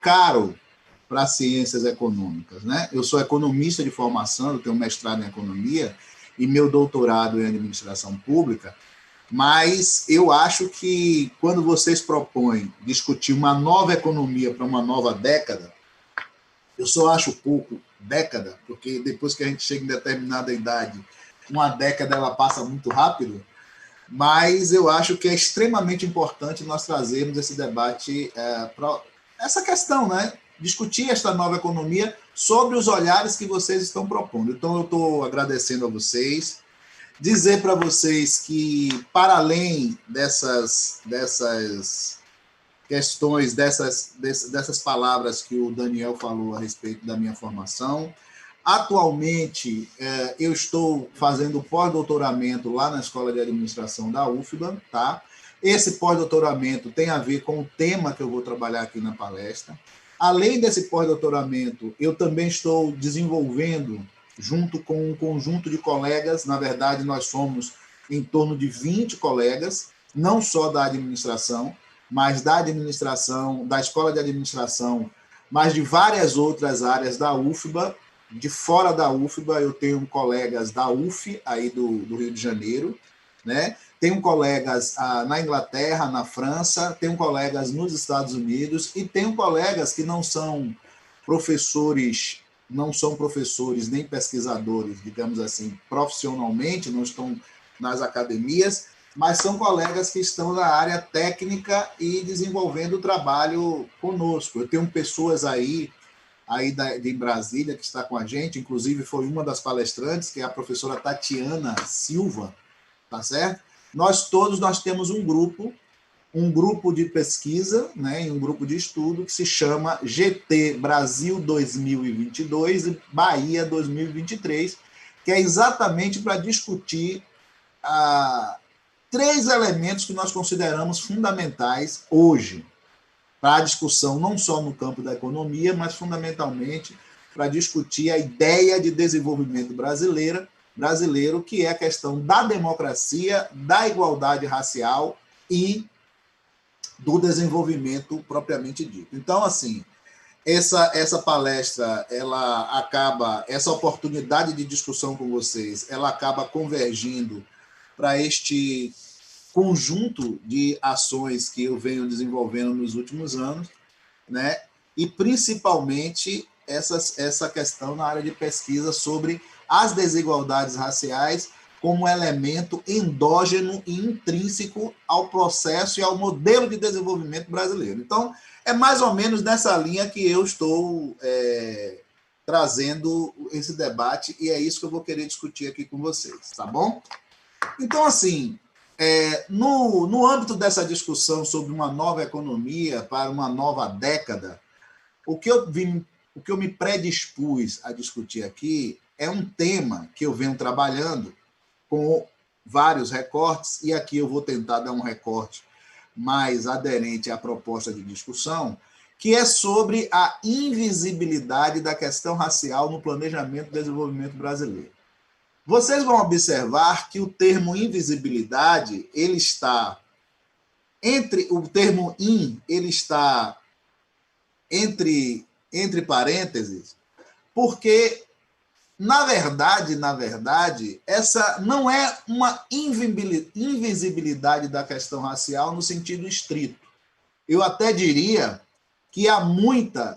caro para as ciências econômicas, né? Eu sou economista de formação, eu tenho mestrado em economia e meu doutorado em administração pública, mas eu acho que quando vocês propõem discutir uma nova economia para uma nova década, eu só acho pouco década, porque depois que a gente chega em determinada idade, uma década ela passa muito rápido, mas eu acho que é extremamente importante nós trazermos esse debate para essa questão, né? Discutir esta nova economia sobre os olhares que vocês estão propondo. Então, eu estou agradecendo a vocês, dizer para vocês que, para além dessas questões, dessas palavras que o Daniel falou a respeito da minha formação, atualmente, eu estou fazendo pós-doutoramento lá na Escola de Administração da UFBA, tá? Esse pós-doutoramento tem a ver com o tema que eu vou trabalhar aqui na palestra. Além desse pós-doutoramento, eu também estou desenvolvendo, junto com um conjunto de colegas, na verdade, nós somos em torno de 20 colegas, não só da administração, mas da administração, da Escola de Administração, mas de várias outras áreas da UFBA. De fora da UFBA, eu tenho colegas da UF, aí do Rio de Janeiro, né? Tenho colegas na Inglaterra, na França, tenho colegas nos Estados Unidos e tenho colegas que não são professores nem pesquisadores, digamos assim, profissionalmente, não estão nas academias, mas são colegas que estão na área técnica e desenvolvendo o trabalho conosco. Eu tenho pessoas aí de Brasília, que está com a gente, inclusive foi uma das palestrantes, que é a professora Tatiana Silva, tá certo? Nós temos um grupo de pesquisa, né, um grupo de estudo que se chama GT Brasil 2022 e Bahia 2023, que é exatamente para discutir 3 elementos que nós consideramos fundamentais hoje, para a discussão não só no campo da economia, mas fundamentalmente para discutir a ideia de desenvolvimento brasileiro, que é a questão da democracia, da igualdade racial e do desenvolvimento propriamente dito. Então, assim, essa palestra, essa oportunidade de discussão com vocês, ela acaba convergindo para este conjunto de ações que eu venho desenvolvendo nos últimos anos, né? E principalmente essa questão na área de pesquisa sobre as desigualdades raciais como elemento endógeno e intrínseco ao processo e ao modelo de desenvolvimento brasileiro. Então, é mais ou menos nessa linha que eu estou trazendo esse debate e é isso que eu vou querer discutir aqui com vocês, tá bom? Então, assim, no âmbito dessa discussão sobre uma nova economia para uma nova década, o que eu me predispus a discutir aqui é um tema que eu venho trabalhando com vários recortes, e aqui eu vou tentar dar um recorte mais aderente à proposta de discussão, que é sobre a invisibilidade da questão racial no planejamento e desenvolvimento brasileiro. Vocês vão observar que o termo invisibilidade, ele está o termo ele está entre parênteses, porque, na verdade, essa não é uma invisibilidade da questão racial no sentido estrito. Eu até diria que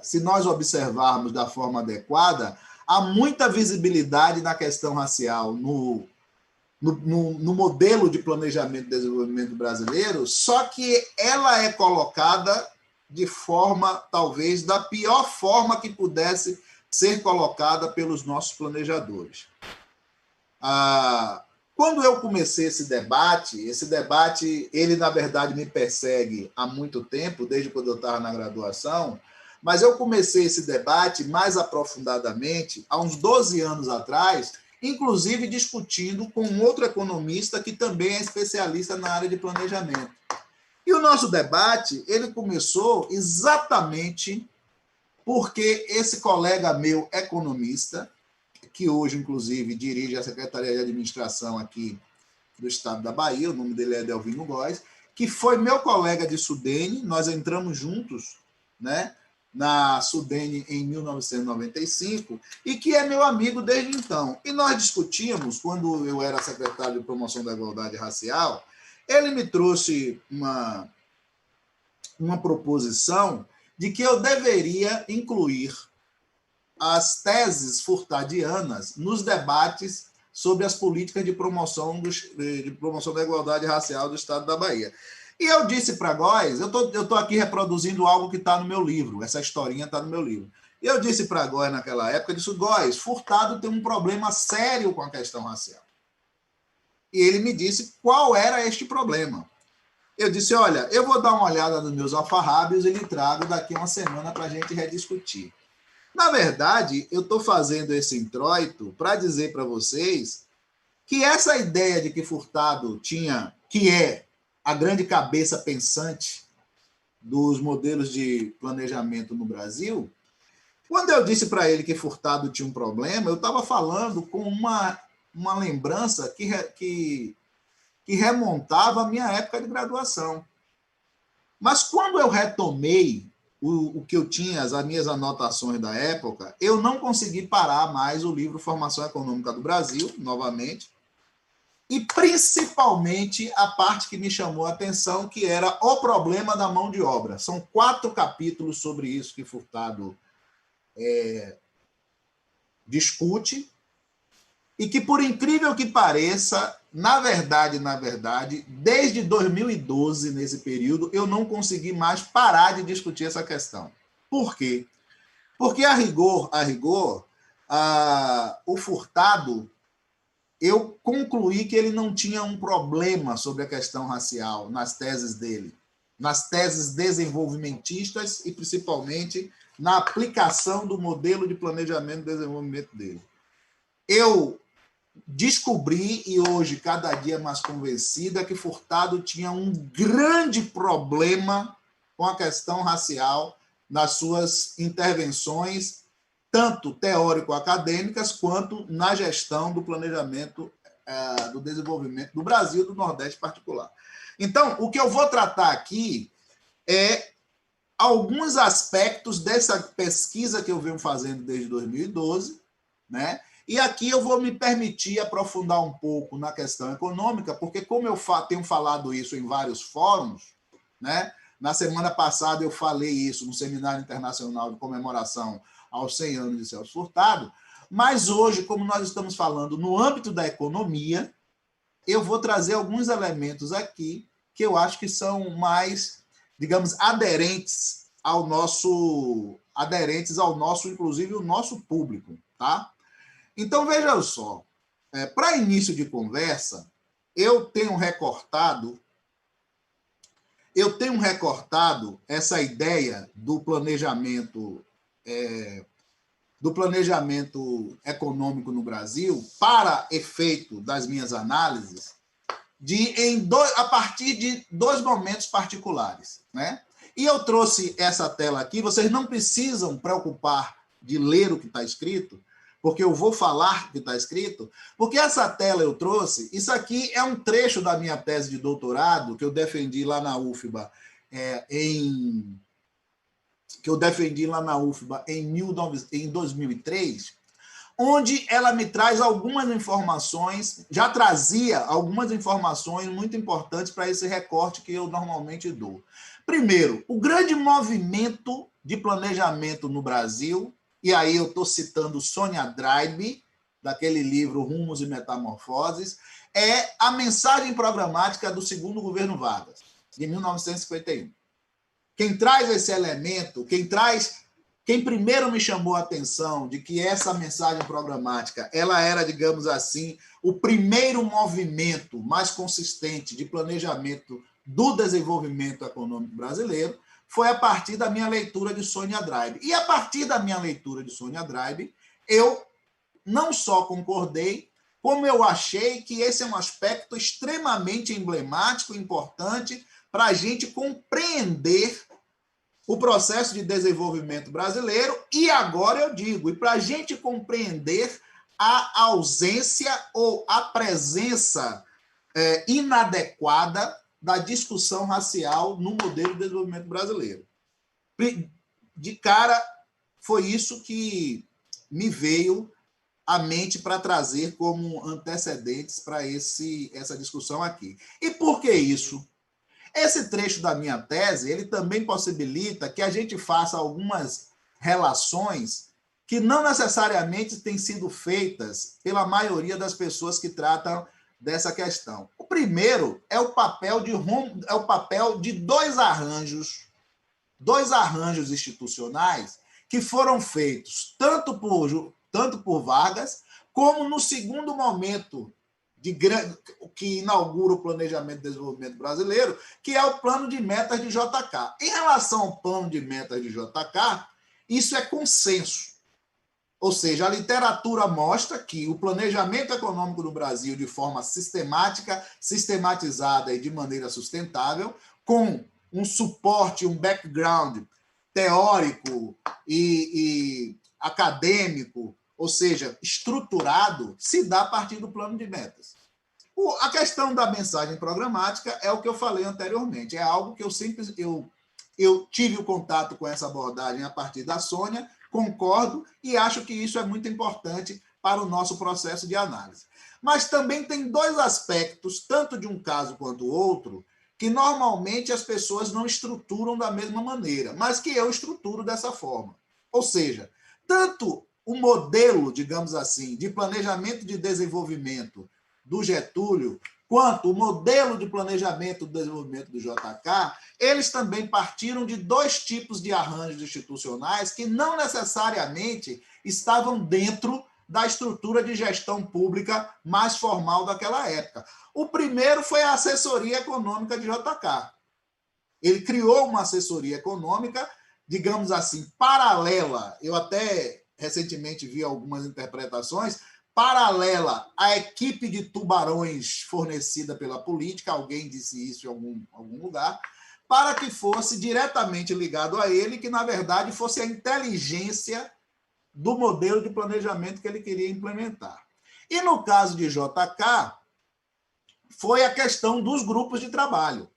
se nós observarmos da forma adequada, há muita visibilidade na questão racial no modelo de planejamento e desenvolvimento brasileiro, só que ela é colocada de forma, talvez, da pior forma que pudesse ser colocada pelos nossos planejadores. Quando eu comecei esse debate, ele, na verdade, me persegue há muito tempo, desde quando eu estava na graduação, mas eu comecei esse debate mais aprofundadamente há uns 12 anos atrás, inclusive discutindo com um outro economista que também é especialista na área de planejamento. E o nosso debate, ele começou exatamente porque esse colega meu, economista, que hoje, inclusive, dirige a Secretaria de Administração aqui do Estado da Bahia, o nome dele é Delvino Góes, que foi meu colega de Sudene, nós entramos juntos, né, na Sudene em 1995 e que é meu amigo desde então. E nós discutimos, quando eu era secretário de Promoção da Igualdade Racial, ele me trouxe uma proposição de que eu deveria incluir as teses furtadianas nos debates sobre as políticas de promoção da igualdade racial do Estado da Bahia. E eu disse para Góes, eu estou aqui reproduzindo algo que está no meu livro, essa historinha está no meu livro. E eu disse para Góes naquela época, eu disse, Góes, Furtado tem um problema sério com a questão racial. E ele me disse qual era este problema. Eu disse, olha, eu vou dar uma olhada nos meus alfarrábios e lhe trago daqui uma semana para a gente rediscutir. Na verdade, eu estou fazendo esse introito para dizer para vocês que essa ideia de que Furtado tinha, que é a grande cabeça pensante dos modelos de planejamento no Brasil, quando eu disse para ele que Furtado tinha um problema, eu estava falando com uma lembrança que remontava à minha época de graduação. Mas quando eu retomei o que eu tinha, as minhas anotações da época, eu não consegui parar mais o livro Formação Econômica do Brasil, novamente, e principalmente a parte que me chamou a atenção, que era o problema da mão de obra. São 4 capítulos sobre isso que Furtado discute, e que, por incrível que pareça, na verdade, desde 2012, nesse período, eu não consegui mais parar de discutir essa questão. Por quê? Porque, a rigor, o Furtado, eu concluí que ele não tinha um problema sobre a questão racial nas teses dele, nas teses desenvolvimentistas e, principalmente, na aplicação do modelo de planejamento e desenvolvimento dele. Eu descobri, e hoje cada dia mais convencida, que Furtado tinha um grande problema com a questão racial nas suas intervenções, tanto teórico-acadêmicas, quanto na gestão do planejamento do desenvolvimento do Brasil e do Nordeste em particular. Então, o que eu vou tratar aqui é alguns aspectos dessa pesquisa que eu venho fazendo desde 2012, né? E aqui eu vou me permitir aprofundar um pouco na questão econômica, porque como eu tenho falado isso em vários fóruns, né? Na semana passada eu falei isso no Seminário Internacional de Comemoração aos 100 anos de Celso Furtado, mas hoje, como nós estamos falando no âmbito da economia, eu vou trazer alguns elementos aqui que eu acho que são mais, digamos, aderentes ao nosso, inclusive, o nosso público, tá? Então, veja só, para início de conversa, eu tenho recortado essa ideia do planejamento econômico no Brasil, para efeito das minhas análises, a partir de 2 momentos particulares, né? E eu trouxe essa tela aqui, vocês não precisam preocupar de ler o que está escrito, porque eu vou falar o que está escrito, porque essa tela eu trouxe, isso aqui é um trecho da minha tese de doutorado, que eu defendi lá na UFBA, em 2003, onde ela me traz algumas informações, já trazia algumas informações muito importantes para esse recorte que eu normalmente dou. Primeiro, o grande movimento de planejamento no Brasil, e aí eu estou citando Sônia Dreibe, daquele livro Rumos e Metamorfoses, é a mensagem programática do segundo governo Vargas, de 1951. Quem traz esse elemento, quem primeiro me chamou a atenção de que essa mensagem programática, ela era, digamos assim, o primeiro movimento mais consistente de planejamento do desenvolvimento econômico brasileiro, foi a partir da minha leitura de Sônia Dreibe. E a partir da minha leitura de Sônia Dreibe, eu não só concordei, como eu achei que esse é um aspecto extremamente emblemático e importante para a gente compreender o processo de desenvolvimento brasileiro e agora eu digo, e para a gente compreender a ausência ou a presença inadequada da discussão racial no modelo de desenvolvimento brasileiro. de cara, foi isso que me veio à mente para trazer como antecedentes para essa discussão aqui. E por que isso? Esse trecho da minha tese, ele também possibilita que a gente faça algumas relações que não necessariamente têm sido feitas pela maioria das pessoas que tratam dessa questão. O primeiro é o papel de dois arranjos institucionais que foram feitos tanto por Vargas, como no segundo momento que inaugura o Planejamento de Desenvolvimento Brasileiro, que é o Plano de Metas de JK. Em relação ao Plano de Metas de JK, isso é consenso. Ou seja, a literatura mostra que o planejamento econômico do Brasil, de forma sistemática, sistematizada e de maneira sustentável, com um suporte, um background teórico e acadêmico, ou seja, estruturado, se dá a partir do plano de metas. A questão da mensagem programática é o que eu falei anteriormente, é algo que eu tive o contato com essa abordagem a partir da Sônia, concordo e acho que isso é muito importante para o nosso processo de análise. Mas também tem dois aspectos, tanto de um caso quanto do outro, que normalmente as pessoas não estruturam da mesma maneira, mas que eu estruturo dessa forma. Ou seja, tanto o modelo, digamos assim, de planejamento de desenvolvimento do Getúlio, quanto o modelo de planejamento do desenvolvimento do JK, eles também partiram de dois tipos de arranjos institucionais que não necessariamente estavam dentro da estrutura de gestão pública mais formal daquela época. O primeiro foi a assessoria econômica de JK. Ele criou uma assessoria econômica, digamos assim, paralela. Eu até recentemente vi algumas interpretações, paralela à equipe de tubarões fornecida pela política, alguém disse isso em algum lugar, para que fosse diretamente ligado a ele, que, na verdade, fosse a inteligência do modelo de planejamento que ele queria implementar. E, no caso de JK, foi a questão dos grupos de trabalho.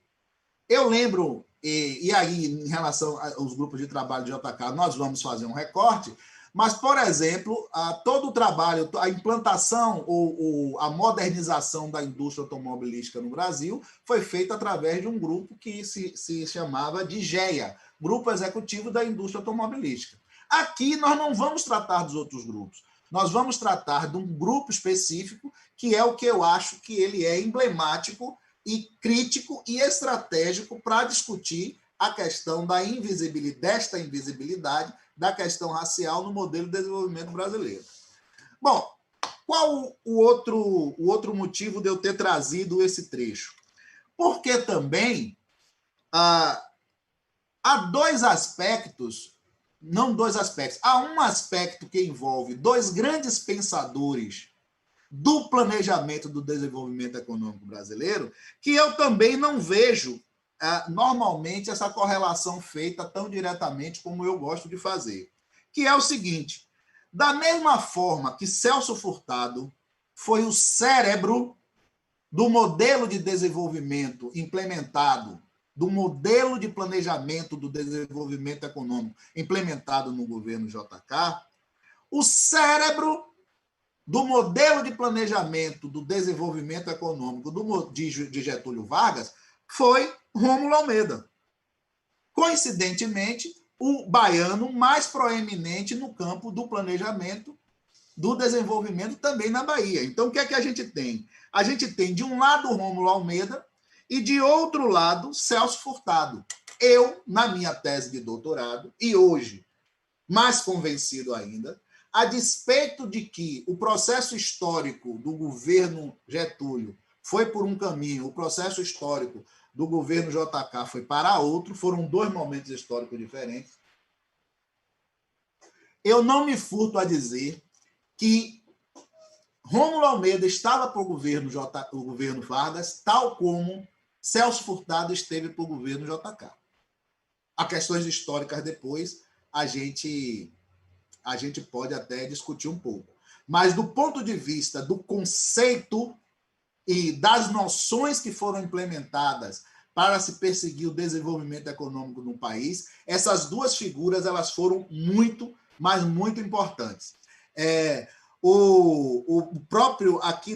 Eu lembro, e aí, em relação aos grupos de trabalho de JK, nós vamos fazer um recorte, mas, por exemplo, todo o trabalho, a implantação ou a modernização da indústria automobilística no Brasil foi feita através de um grupo que se chamava de GEA, Grupo Executivo da Indústria Automobilística. Aqui nós não vamos tratar dos outros grupos, nós vamos tratar de um grupo específico, que é o que eu acho que ele é emblemático e crítico e estratégico para discutir a questão desta invisibilidade da questão racial no modelo de desenvolvimento brasileiro. Bom, qual o outro motivo de eu ter trazido esse trecho? Porque também há dois aspectos, não dois aspectos, há um aspecto que envolve dois grandes pensadores do planejamento do desenvolvimento econômico brasileiro, que eu também não vejo normalmente essa correlação feita tão diretamente como eu gosto de fazer, que é o seguinte: da mesma forma que Celso Furtado foi o cérebro do modelo de desenvolvimento implementado, do modelo de planejamento do desenvolvimento econômico implementado no governo JK, o cérebro do modelo de planejamento do desenvolvimento econômico de Getúlio Vargas foi Rômulo Almeida. Coincidentemente, o baiano mais proeminente no campo do planejamento do desenvolvimento também na Bahia. Então, o que é que a gente tem? A gente tem, de um lado, Rômulo Almeida e, de outro lado, Celso Furtado. Eu, na minha tese de doutorado, e hoje, mais convencido ainda, a despeito de que o processo histórico do governo Getúlio foi por um caminho, o processo histórico do governo JK foi para outro, foram dois momentos históricos diferentes, eu não me furto a dizer que Rômulo Almeida estava para o governo Vargas, tal como Celso Furtado esteve para o governo JK. Há questões históricas depois, a gente pode até discutir um pouco. Mas, do ponto de vista do conceito e das noções que foram implementadas para se perseguir o desenvolvimento econômico no país. Essas duas figuras elas foram muito, mas muito importantes. O próprio, aqui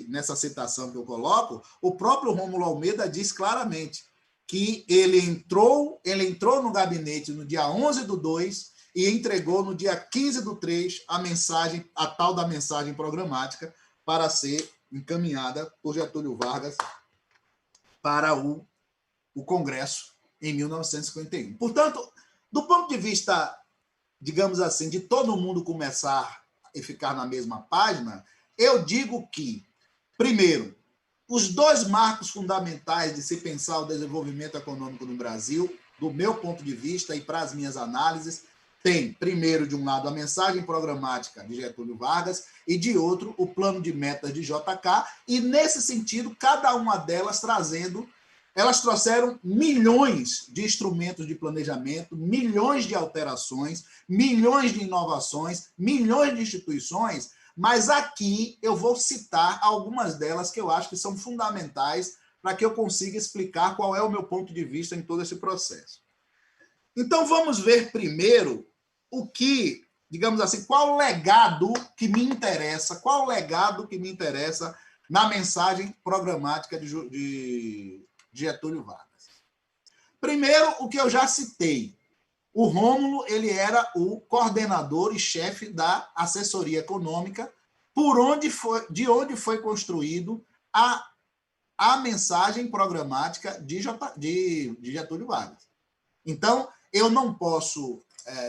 nessa citação que eu coloco, o próprio Rômulo Almeida diz claramente que ele entrou no gabinete no dia 11/2 e entregou no dia 15/3 a tal da mensagem programática para ser encaminhada por Getúlio Vargas para o Congresso em 1951. Portanto, do ponto de vista, digamos assim, de todo mundo começar e ficar na mesma página, eu digo que, primeiro, os dois marcos fundamentais de se pensar o desenvolvimento econômico no Brasil, do meu ponto de vista e para as minhas análises, tem, primeiro, de um lado, a mensagem programática de Getúlio Vargas e, de outro, o plano de metas de JK, e, nesse sentido, cada uma delas elas trouxeram milhões de instrumentos de planejamento, milhões de alterações, milhões de inovações, milhões de instituições, mas aqui eu vou citar algumas delas que eu acho que são fundamentais para que eu consiga explicar qual é o meu ponto de vista em todo esse processo. Então, vamos ver primeiro o que, digamos assim, qual o legado que me interessa, na mensagem programática de Getúlio Vargas. Primeiro, o que eu já citei. O Rômulo, ele era o coordenador e chefe da assessoria econômica, de onde foi construído a mensagem programática de Getúlio Vargas. Então, eu não posso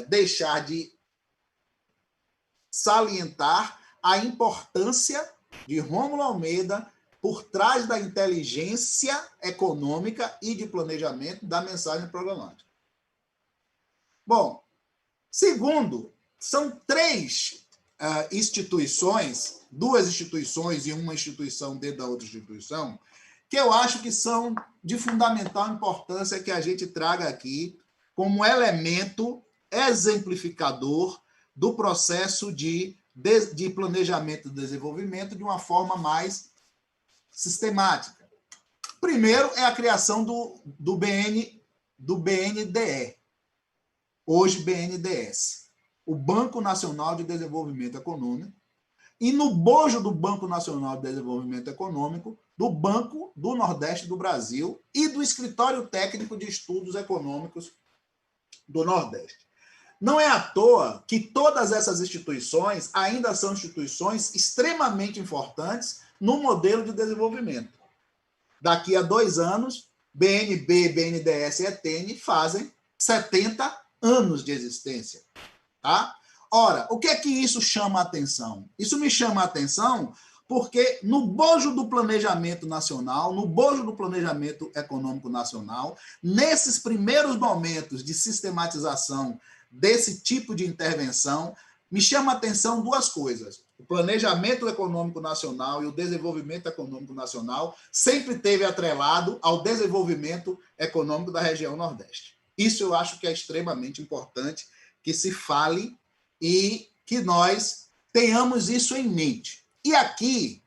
deixar de salientar a importância de Rômulo Almeida por trás da inteligência econômica e de planejamento da mensagem programática. Bom, segundo, são três instituições, duas instituições e uma instituição dentro da outra instituição, que eu acho que são de fundamental importância que a gente traga aqui como elemento exemplificador do processo de planejamento e desenvolvimento de uma forma mais sistemática. Primeiro é a criação do BNDE, hoje BNDES, o Banco Nacional de Desenvolvimento Econômico, e no bojo do Banco Nacional de Desenvolvimento Econômico, do Banco do Nordeste do Brasil e do Escritório Técnico de Estudos Econômicos do Nordeste. Não é à toa que todas essas instituições ainda são instituições extremamente importantes no modelo de desenvolvimento. Daqui a 2 anos, BNB, BNDES e ETN fazem 70 anos de existência. Tá? Ora, o que é que isso chama a atenção? Isso me chama a atenção porque no bojo do planejamento nacional, no bojo do planejamento econômico nacional, nesses primeiros momentos de sistematização desse tipo de intervenção, me chama a atenção duas coisas. O planejamento econômico nacional e o desenvolvimento econômico nacional sempre teve atrelado ao desenvolvimento econômico da região Nordeste. Isso eu acho que é extremamente importante que se fale e que nós tenhamos isso em mente. E aqui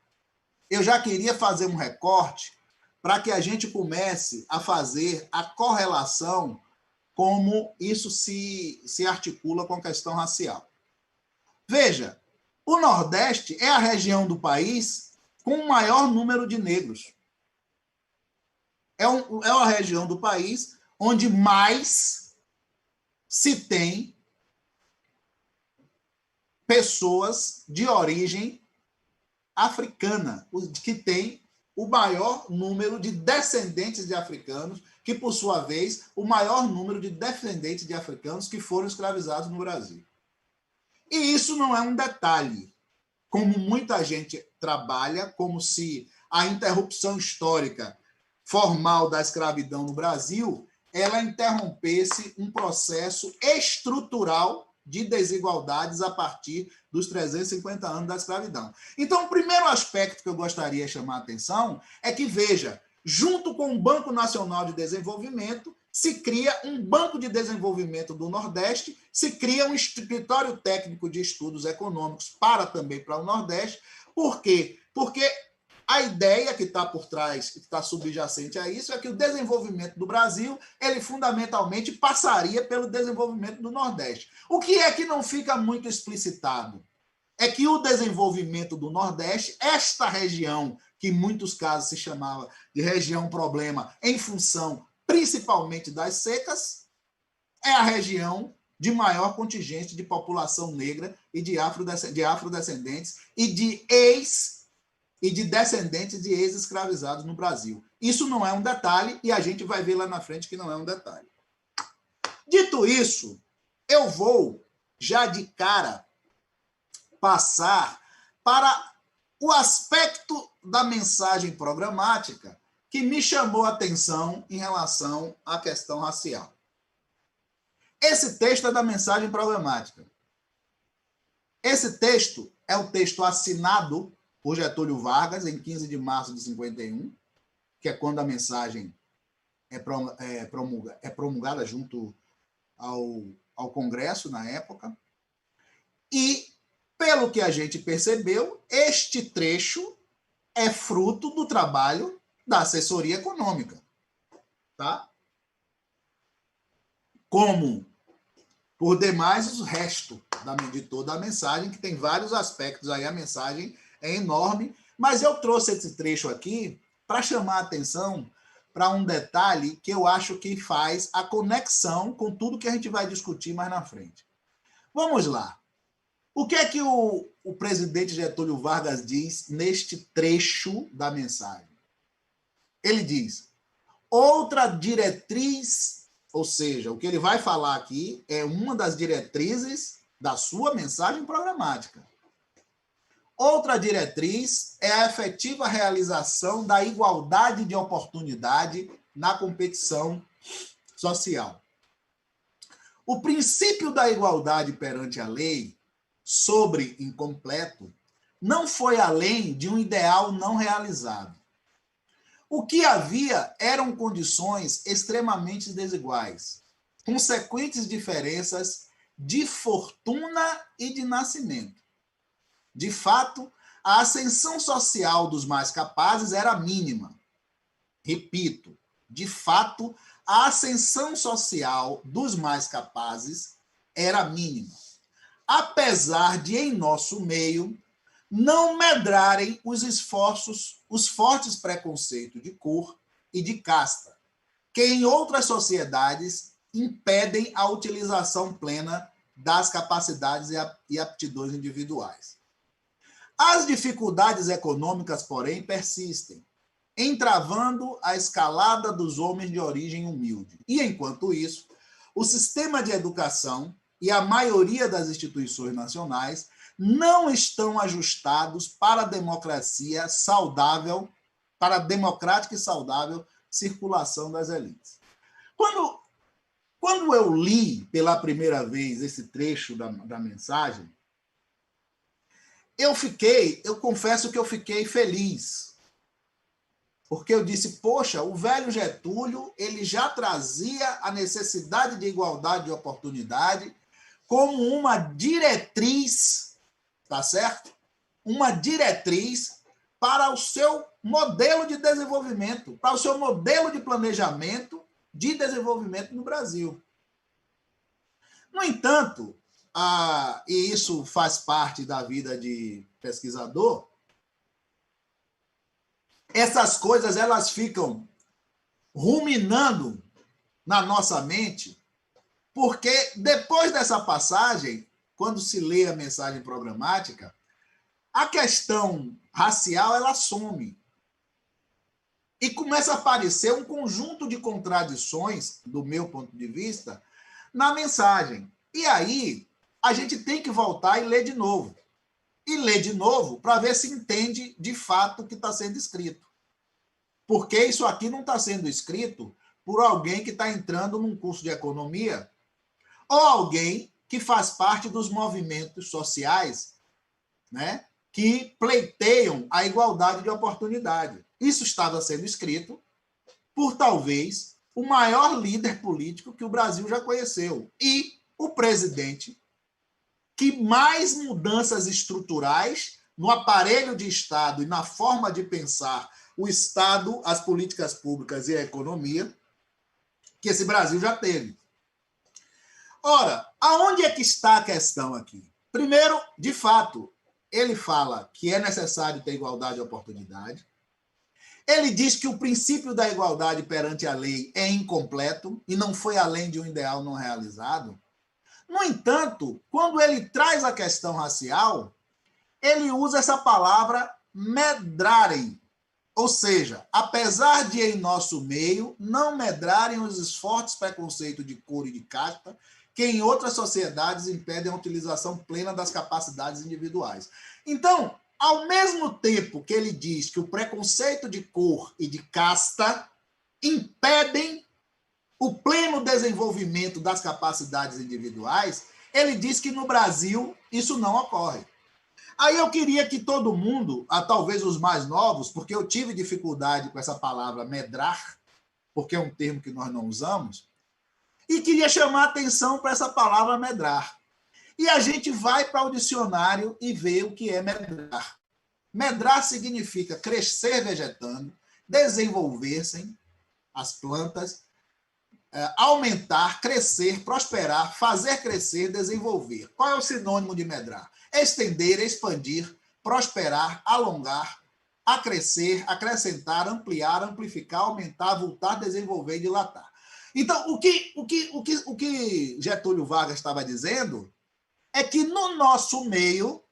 eu já queria fazer um recorte para que a gente comece a fazer a correlação como isso se articula com a questão racial. Veja, o Nordeste é a região do país com o maior número de negros. É a região do país onde mais se tem pessoas de origem africana, que tem o maior número de descendentes de africanos, que, por sua vez, o maior número de descendentes de africanos que foram escravizados no Brasil. E isso não é um detalhe, como muita gente trabalha, como se a interrupção histórica formal da escravidão no Brasil ela interrompesse um processo estrutural de desigualdades a partir dos 350 anos da escravidão. Então, o primeiro aspecto que eu gostaria de chamar a atenção é que, veja, junto com o Banco Nacional de Desenvolvimento, se cria um Banco de Desenvolvimento do Nordeste, se cria um Escritório Técnico de Estudos Econômicos também para o Nordeste. Por quê? Porque A ideia que está por trás, que está subjacente a isso, é que o desenvolvimento do Brasil, ele fundamentalmente passaria pelo desenvolvimento do Nordeste. O que é que não fica muito explicitado? É que o desenvolvimento do Nordeste, esta região, que em muitos casos se chamava de região problema, em função principalmente das secas, é a região de maior contingente de população negra e de afrodescendentes e de descendentes de ex-escravizados no Brasil. Isso não é um detalhe e a gente vai ver lá na frente que não é um detalhe. Dito isso, eu vou já de cara passar para o aspecto da mensagem programática que me chamou a atenção em relação à questão racial. Esse texto é da mensagem programática. Esse texto é o texto assinado por Getúlio Vargas em 15 de março de 51, que é quando a mensagem é promulgada junto ao Congresso na época. E, pelo que a gente percebeu, este trecho é fruto do trabalho da assessoria econômica. Tá? Como, por demais, o resto de toda a mensagem, que tem vários aspectos aí, a mensagem é enorme, mas eu trouxe esse trecho aqui para chamar a atenção para um detalhe que eu acho que faz a conexão com tudo que a gente vai discutir mais na frente. Vamos lá. O que é que o presidente Getúlio Vargas diz neste trecho da mensagem? Ele diz: outra diretriz, ou seja, o que ele vai falar aqui é uma das diretrizes da sua mensagem programática. Outra diretriz é a efetiva realização da igualdade de oportunidade na competição social. O princípio da igualdade perante a lei, sobre incompleto, não foi além de um ideal não realizado. O que havia eram condições extremamente desiguais, consequentes diferenças de fortuna e de nascimento. De fato, a ascensão social dos mais capazes era mínima. Repito, de fato, a ascensão social dos mais capazes era mínima. Apesar de, em nosso meio, não medrarem os esforços, os fortes preconceitos de cor e de casta, que em outras sociedades impedem a utilização plena das capacidades e aptidões individuais. As dificuldades econômicas, porém, persistem, entravando a escalada dos homens de origem humilde. E, enquanto isso, o sistema de educação e a maioria das instituições nacionais não estão ajustados para a democracia saudável, para a democrática e saudável circulação das elites. Quando eu li pela primeira vez esse trecho da mensagem, eu confesso que eu fiquei feliz, porque eu disse, poxa, o velho Getúlio, ele já trazia a necessidade de igualdade de oportunidade como uma diretriz, tá certo? Uma diretriz para o seu modelo de desenvolvimento, para o seu modelo de planejamento de desenvolvimento no Brasil. No entanto, e isso faz parte da vida de pesquisador, essas coisas elas ficam ruminando na nossa mente, porque depois dessa passagem, quando se lê a mensagem programática, a questão racial ela some. E começa a aparecer um conjunto de contradições, do meu ponto de vista, na mensagem. E aí, a gente tem que voltar e ler de novo. E ler de novo para ver se entende de fato o que está sendo escrito. Porque isso aqui não está sendo escrito por alguém que está entrando num curso de economia ou alguém que faz parte dos movimentos sociais, né, que pleiteiam a igualdade de oportunidade. Isso estava sendo escrito por, talvez, o maior líder político que o Brasil já conheceu e o presidente que mais mudanças estruturais no aparelho de Estado e na forma de pensar o Estado, as políticas públicas e a economia que esse Brasil já teve. Ora, aonde é que está a questão aqui? Primeiro, de fato, ele fala que é necessário ter igualdade de oportunidade. Ele diz que o princípio da igualdade perante a lei é incompleto e não foi além de um ideal não realizado. No entanto, quando ele traz a questão racial, ele usa essa palavra medrarem, ou seja, apesar de em nosso meio não medrarem os fortes preconceitos de cor e de casta, que em outras sociedades impedem a utilização plena das capacidades individuais. Então, ao mesmo tempo que ele diz que o preconceito de cor e de casta impedem o pleno desenvolvimento das capacidades individuais, ele diz que no Brasil isso não ocorre. Aí eu queria que todo mundo, talvez os mais novos, porque eu tive dificuldade com essa palavra medrar, porque é um termo que nós não usamos, e queria chamar a atenção para essa palavra medrar. E a gente vai para o dicionário e vê o que é medrar. Medrar significa crescer vegetando, desenvolver-se as plantas, aumentar, crescer, prosperar, fazer crescer, desenvolver. Qual é o sinônimo de medrar? Estender, expandir, prosperar, alongar, acrescer, acrescentar, ampliar, amplificar, aumentar, voltar, desenvolver e dilatar. Então, o que Getúlio Vargas estava dizendo é que no nosso meio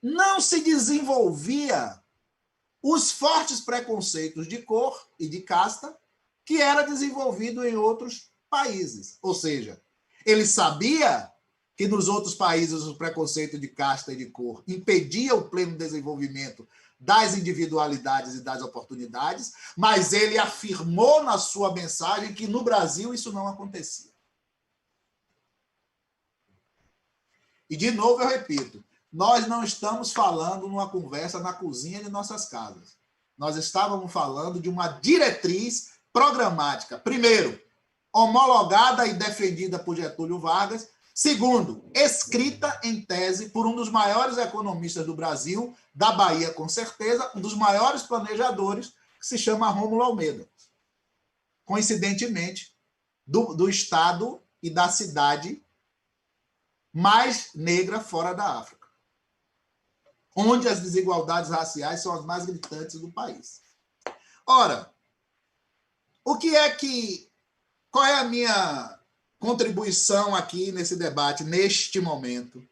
não se desenvolvia os fortes preconceitos de cor e de casta que era desenvolvido em outros países. Ou seja, ele sabia que nos outros países o preconceito de casta e de cor impedia o pleno desenvolvimento das individualidades e das oportunidades, mas ele afirmou na sua mensagem que no Brasil isso não acontecia. E, de novo, eu repito, nós não estamos falando numa conversa na cozinha de nossas casas. Nós estávamos falando de uma diretriz programática. Primeiro, homologada e defendida por Getúlio Vargas. Segundo, escrita em tese por um dos maiores economistas do Brasil, da Bahia, com certeza, um dos maiores planejadores, que se chama Rômulo Almeida. Coincidentemente, do estado e da cidade mais negra fora da África, onde as desigualdades raciais são as mais gritantes do país. Ora, qual é a minha contribuição aqui nesse debate, neste momento?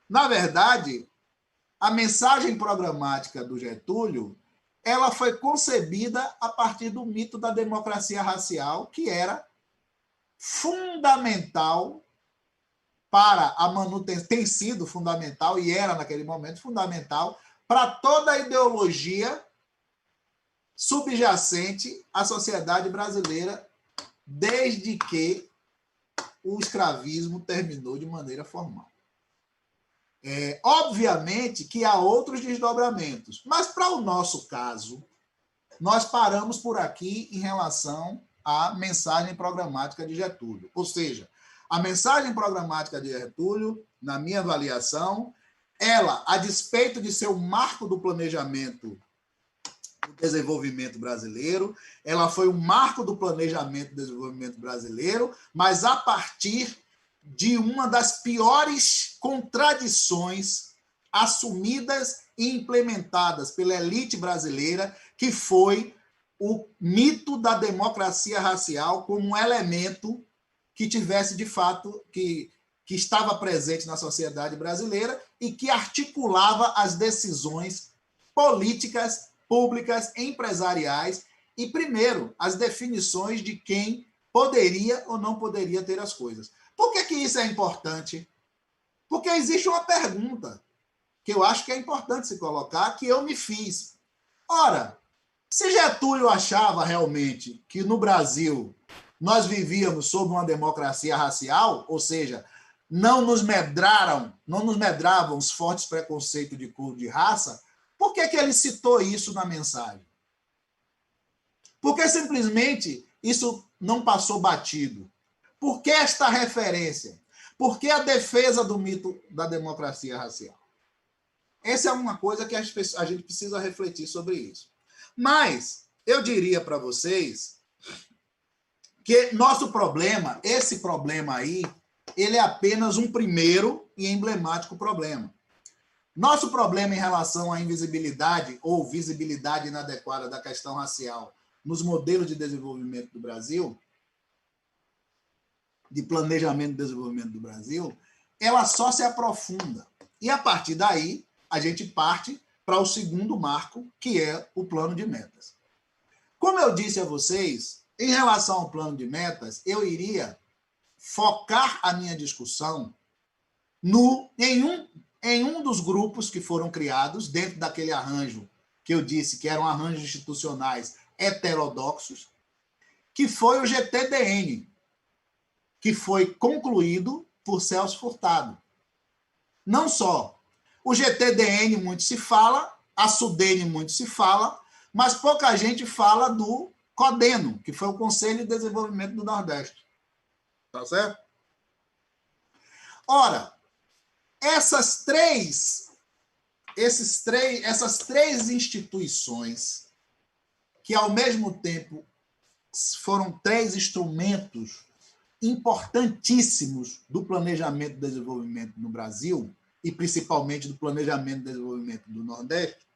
Na verdade, a mensagem programática do Getúlio, ela foi concebida a partir do mito da democracia racial, que era fundamental para a manutenção, tem sido fundamental, e era naquele momento fundamental, para toda a ideologia subjacente à sociedade brasileira, desde que o escravismo terminou de maneira formal. Obviamente que há outros desdobramentos, mas para o nosso caso, nós paramos por aqui em relação à mensagem programática de Getúlio. Ou seja, a mensagem programática de Getúlio, na minha avaliação, ela, a despeito de ser o marco do planejamento do desenvolvimento brasileiro, ela foi o marco do planejamento do desenvolvimento brasileiro, mas a partir de uma das piores contradições assumidas e implementadas pela elite brasileira, que foi o mito da democracia racial como um elemento que tivesse, de fato, que estava presente na sociedade brasileira e que articulava as decisões políticas, públicas, empresariais e, primeiro, as definições de quem poderia ou não poderia ter as coisas. Por que isso é importante? Porque existe uma pergunta que eu acho que é importante se colocar, que eu me fiz. Ora, se Getúlio achava realmente que no Brasil nós vivíamos sob uma democracia racial, ou seja, não nos medravam os fortes preconceitos de cor, de raça, por que ele citou isso na mensagem? Porque simplesmente isso não passou batido. Por que esta referência? Por que a defesa do mito da democracia racial? essa é uma coisa que a gente precisa refletir sobre isso. Mas eu diria para vocês que nosso problema, esse problema aí, ele é apenas um primeiro e emblemático problema. Nosso problema em relação à invisibilidade ou visibilidade inadequada da questão racial nos modelos de desenvolvimento do Brasil, de planejamento de desenvolvimento do Brasil, ela só se aprofunda. E, a partir daí, a gente parte para o segundo marco, que é o plano de metas. Como eu disse a vocês, em relação ao plano de metas, eu iria focar a minha discussão em um dos grupos que foram criados, dentro daquele arranjo que eu disse que eram arranjos institucionais heterodoxos, que foi o GTDN, que foi concluído por Celso Furtado. Não só. O GTDN muito se fala, a SUDENE muito se fala, mas pouca gente fala do CODENO, que foi o Conselho de Desenvolvimento do Nordeste. Tá certo? Ora, essas três instituições, que ao mesmo tempo foram três instrumentos importantíssimos do planejamento de desenvolvimento no Brasil, e principalmente do planejamento de desenvolvimento do Nordeste,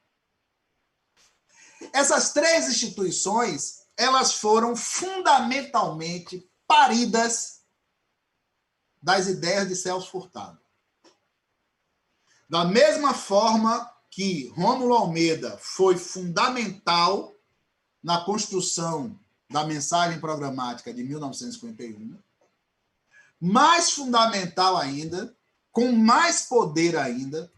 essas três instituições, elas foram fundamentalmente paridas das ideias de Celso Furtado. Da mesma forma que Rômulo Almeida foi fundamental na construção da mensagem programática de 1951, mais fundamental ainda, com mais poder ainda,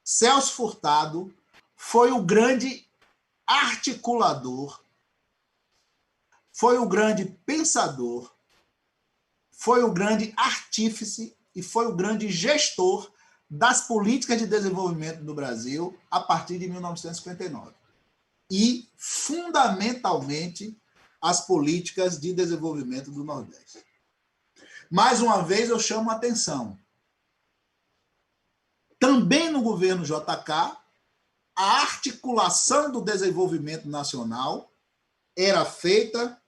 Celso Furtado foi o grande articulador, foi o grande pensador, foi o grande artífice e foi o grande gestor das políticas de desenvolvimento do Brasil a partir de 1959. E, fundamentalmente, as políticas de desenvolvimento do Nordeste. Mais uma vez, eu chamo a atenção. Também no governo JK, a articulação do desenvolvimento nacional era feita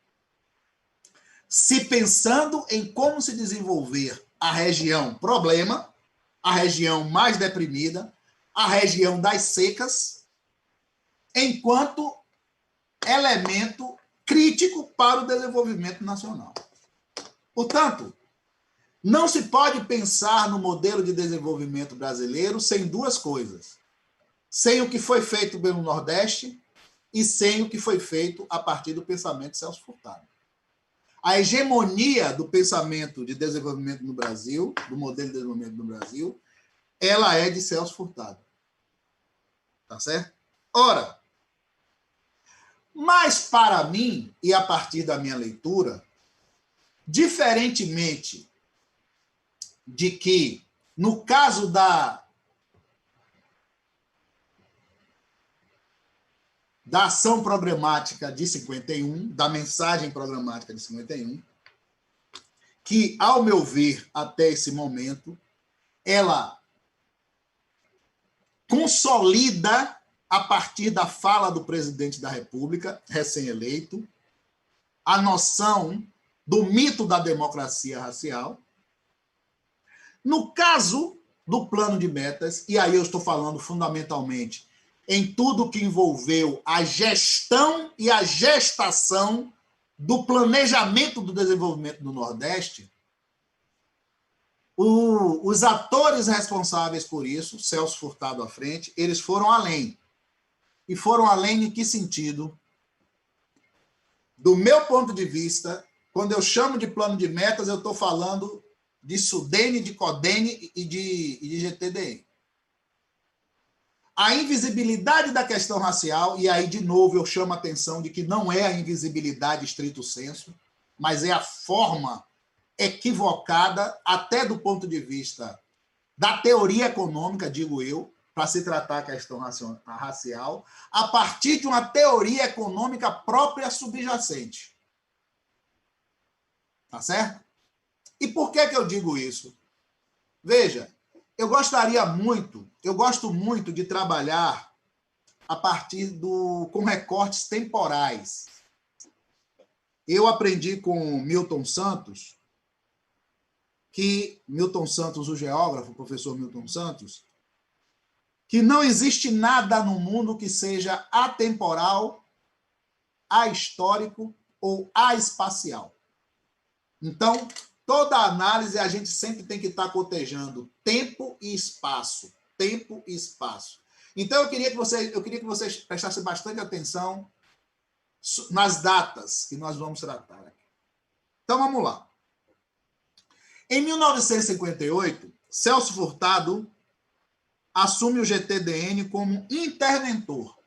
se pensando em como se desenvolver a região problema, a região mais deprimida, a região das secas, enquanto elemento crítico para o desenvolvimento nacional. Portanto, não se pode pensar no modelo de desenvolvimento brasileiro sem duas coisas: sem o que foi feito pelo Nordeste e sem o que foi feito a partir do pensamento de Celso Furtado. A hegemonia do pensamento de desenvolvimento no Brasil, do modelo de desenvolvimento no Brasil, ela é de Celso Furtado. Tá certo? Ora, mas para mim, e a partir da minha leitura, diferentemente de que, no caso da ação programática de 51, da mensagem programática de 51, que, ao meu ver, até esse momento, ela consolida, a partir da fala do presidente da República, recém-eleito, a noção do mito da democracia racial. No caso do plano de metas, e aí eu estou falando fundamentalmente em tudo que envolveu a gestão e a gestação do planejamento do desenvolvimento do Nordeste, os atores responsáveis por isso, Celso Furtado à frente, eles foram além. E foram além em que sentido? Do meu ponto de vista, quando eu chamo de plano de metas, eu estou falando de SUDENE, de CODENE e de GTDN. A invisibilidade da questão racial, e aí, de novo, eu chamo a atenção de que não é a invisibilidade estrito sensu, mas é a forma equivocada, até do ponto de vista da teoria econômica, digo eu, para se tratar a questão racial, a partir de uma teoria econômica própria subjacente. Tá certo? E por que eu digo isso? Veja, eu gosto muito de trabalhar a partir com recortes temporais. Eu aprendi com Milton Santos, o geógrafo, o professor Milton Santos, que não existe nada no mundo que seja atemporal, ahistórico ou espacial. Então, toda análise a gente sempre tem que estar cotejando tempo e espaço. Tempo e espaço. Então, eu queria que vocês prestassem bastante atenção nas datas que nós vamos tratar aqui. Então, vamos lá. Em 1958, Celso Furtado assume o GTDN como interventor.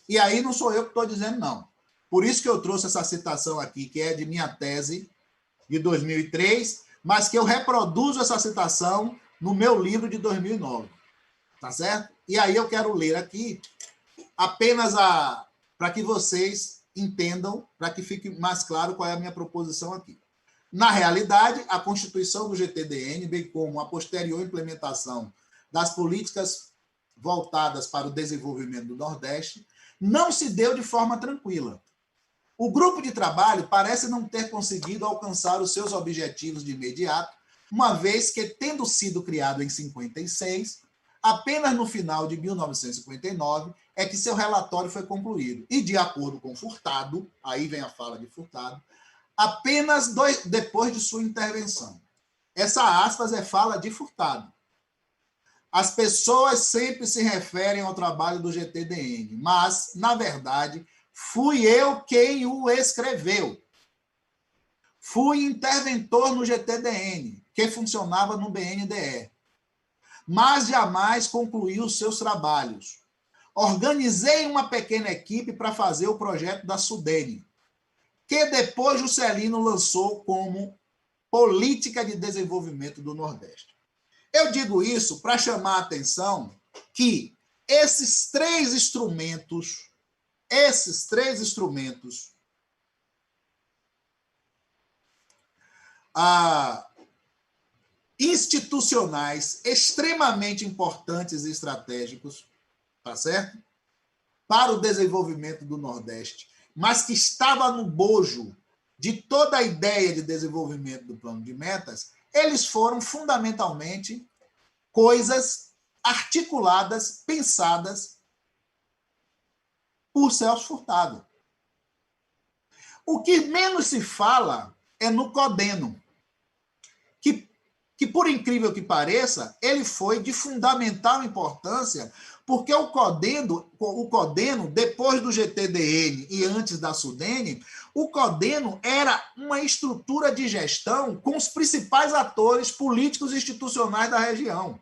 E aí não sou eu que estou dizendo, não. Por isso que eu trouxe essa citação aqui, que é de minha tese de 2003, mas que eu reproduzo essa citação no meu livro de 2009. Tá certo? E aí eu quero ler aqui apenas para que vocês entendam, para que fique mais claro qual é a minha proposição aqui. Na realidade, a constituição do GTDN, bem como a posterior implementação das políticas voltadas para o desenvolvimento do Nordeste, não se deu de forma tranquila. O grupo de trabalho parece não ter conseguido alcançar os seus objetivos de imediato, uma vez que, tendo sido criado em 56, apenas no final de 1959 é que seu relatório foi concluído. E, de acordo com Furtado, aí vem a fala de Furtado, apenas depois de sua intervenção. Essa aspas é fala de Furtado. As pessoas sempre se referem ao trabalho do GTDN, mas, na verdade, fui eu quem o escreveu. Fui interventor no GTDN, que funcionava no BNDE, mas jamais concluí os seus trabalhos. Organizei uma pequena equipe para fazer o projeto da Sudene, que depois Juscelino lançou como Política de Desenvolvimento do Nordeste. Eu digo isso para chamar a atenção que esses três instrumentos institucionais extremamente importantes e estratégicos, tá certo? Para o desenvolvimento do Nordeste, mas que estava no bojo de toda a ideia de desenvolvimento do plano de metas, eles foram fundamentalmente coisas articuladas, pensadas por Celso Furtado. O que menos se fala é no Codeno, que por incrível que pareça, ele foi de fundamental importância, porque o Codeno, depois do GTDN e antes da Sudene, o Codeno era uma estrutura de gestão com os principais atores políticos e institucionais da região.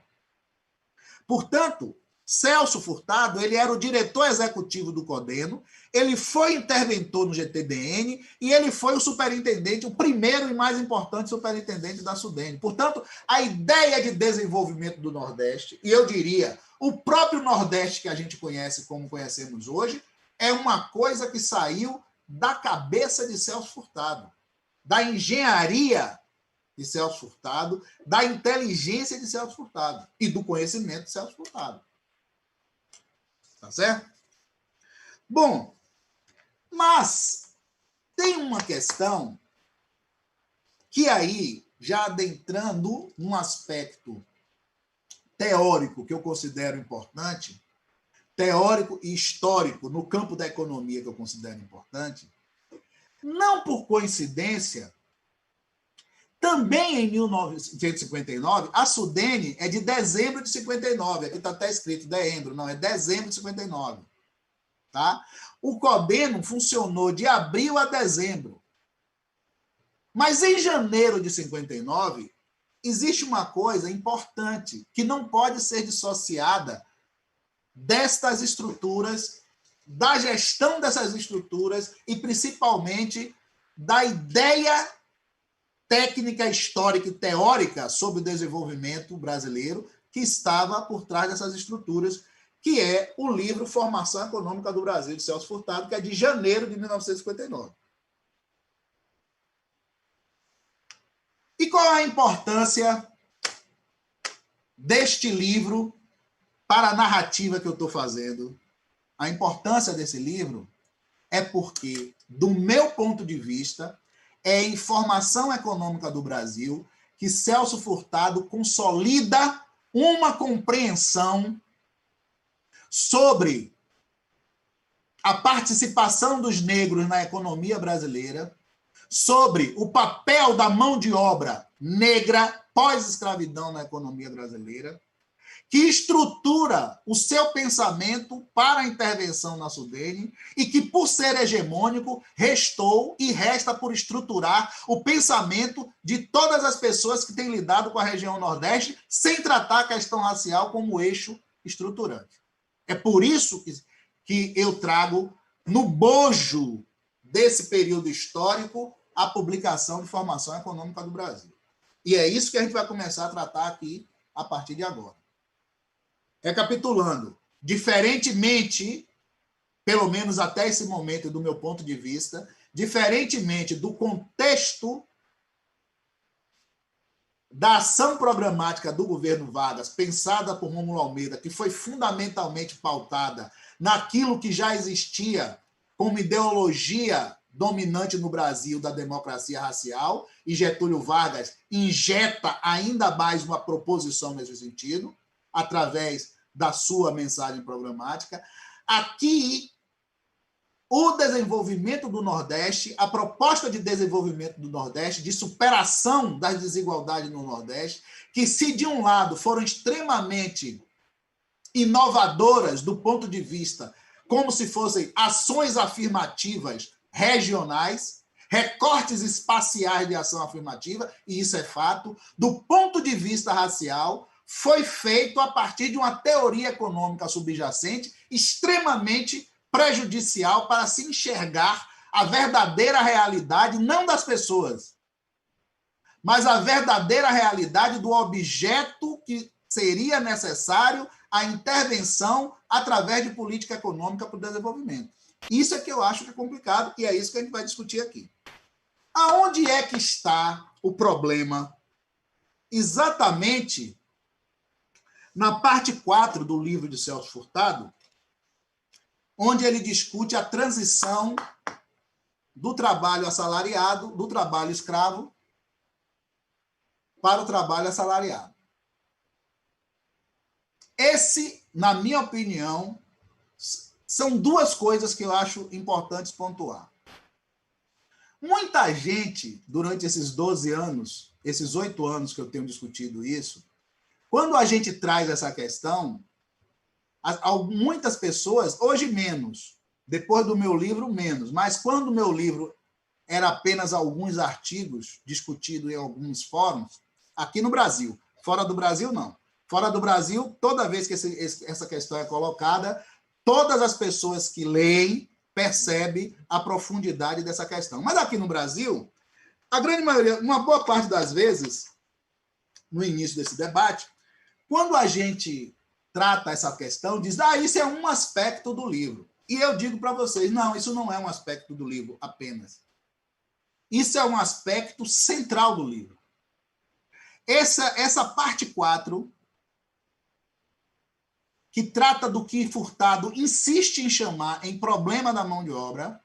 Portanto, Celso Furtado, ele era o diretor executivo do Codeno, ele foi interventor no GTDN e ele foi o superintendente, o primeiro e mais importante superintendente da Sudene. Portanto, a ideia de desenvolvimento do Nordeste, e eu diria, o próprio Nordeste que a gente conhece como conhecemos hoje, é uma coisa que saiu da cabeça de Celso Furtado, da engenharia de Celso Furtado, da inteligência de Celso Furtado e do conhecimento de Celso Furtado. Tá certo? Bom, mas tem uma questão que aí, já adentrando num aspecto teórico que eu considero importante, teórico e histórico no campo da economia que eu considero importante, não por coincidência, também em 1959, a Sudene é de dezembro de 59, aqui está até escrito dezembro, não, é dezembro de 59. Tá? O Codeno funcionou de abril a dezembro. Mas em janeiro de 59, existe uma coisa importante que não pode ser dissociada destas estruturas, da gestão dessas estruturas e principalmente da ideia técnica, histórica e teórica sobre o desenvolvimento brasileiro que estava por trás dessas estruturas, que é o livro Formação Econômica do Brasil, de Celso Furtado, que é de janeiro de 1959. E qual a importância deste livro para a narrativa que eu estou fazendo, a importância desse livro é porque, do meu ponto de vista, é a informação econômica do Brasil que Celso Furtado consolida uma compreensão sobre a participação dos negros na economia brasileira, sobre o papel da mão de obra negra pós-escravidão na economia brasileira, que estrutura o seu pensamento para a intervenção na Sudene e que, por ser hegemônico, restou e resta por estruturar o pensamento de todas as pessoas que têm lidado com a região Nordeste sem tratar a questão racial como eixo estruturante. É por isso que eu trago no bojo desse período histórico a publicação de Formação Econômica do Brasil. E é isso que a gente vai começar a tratar aqui a partir de agora. Recapitulando, diferentemente, pelo menos até esse momento, do meu ponto de vista, diferentemente do contexto da ação programática do governo Vargas, pensada por Rômulo Almeida, que foi fundamentalmente pautada naquilo que já existia como ideologia dominante no Brasil da democracia racial, e Getúlio Vargas injeta ainda mais uma proposição nesse sentido, através da sua mensagem programática. Aqui, o desenvolvimento do Nordeste, a proposta de desenvolvimento do Nordeste, de superação das desigualdades no Nordeste, que, se de um lado foram extremamente inovadoras do ponto de vista como se fossem ações afirmativas regionais, recortes espaciais de ação afirmativa, e isso é fato, do ponto de vista racial, foi feito a partir de uma teoria econômica subjacente extremamente prejudicial para se enxergar a verdadeira realidade, não das pessoas, mas a verdadeira realidade do objeto que seria necessário a intervenção através de política econômica para o desenvolvimento. Isso é que eu acho que é complicado, e é isso que a gente vai discutir aqui. Aonde é que está o problema? Exatamente na parte 4 do livro de Celso Furtado, onde ele discute a transição do trabalho assalariado, do trabalho escravo, para o trabalho assalariado. Esse, na minha opinião, são duas coisas que eu acho importantes pontuar. Muita gente, durante esses 12 anos, esses 8 anos que eu tenho discutido isso, quando a gente traz essa questão, muitas pessoas, hoje menos, depois do meu livro menos, mas quando o meu livro era apenas alguns artigos discutidos em alguns fóruns, aqui no Brasil, fora do Brasil não. Fora do Brasil, toda vez que essa questão é colocada, todas as pessoas que leem percebem a profundidade dessa questão. Mas aqui no Brasil, a grande maioria, uma boa parte das vezes, no início desse debate, quando a gente trata essa questão, diz, isso é um aspecto do livro. E eu digo para vocês, não, isso não é um aspecto do livro apenas. Isso é um aspecto central do livro. Essa parte 4, que trata do que Furtado insiste em chamar em problema da mão de obra,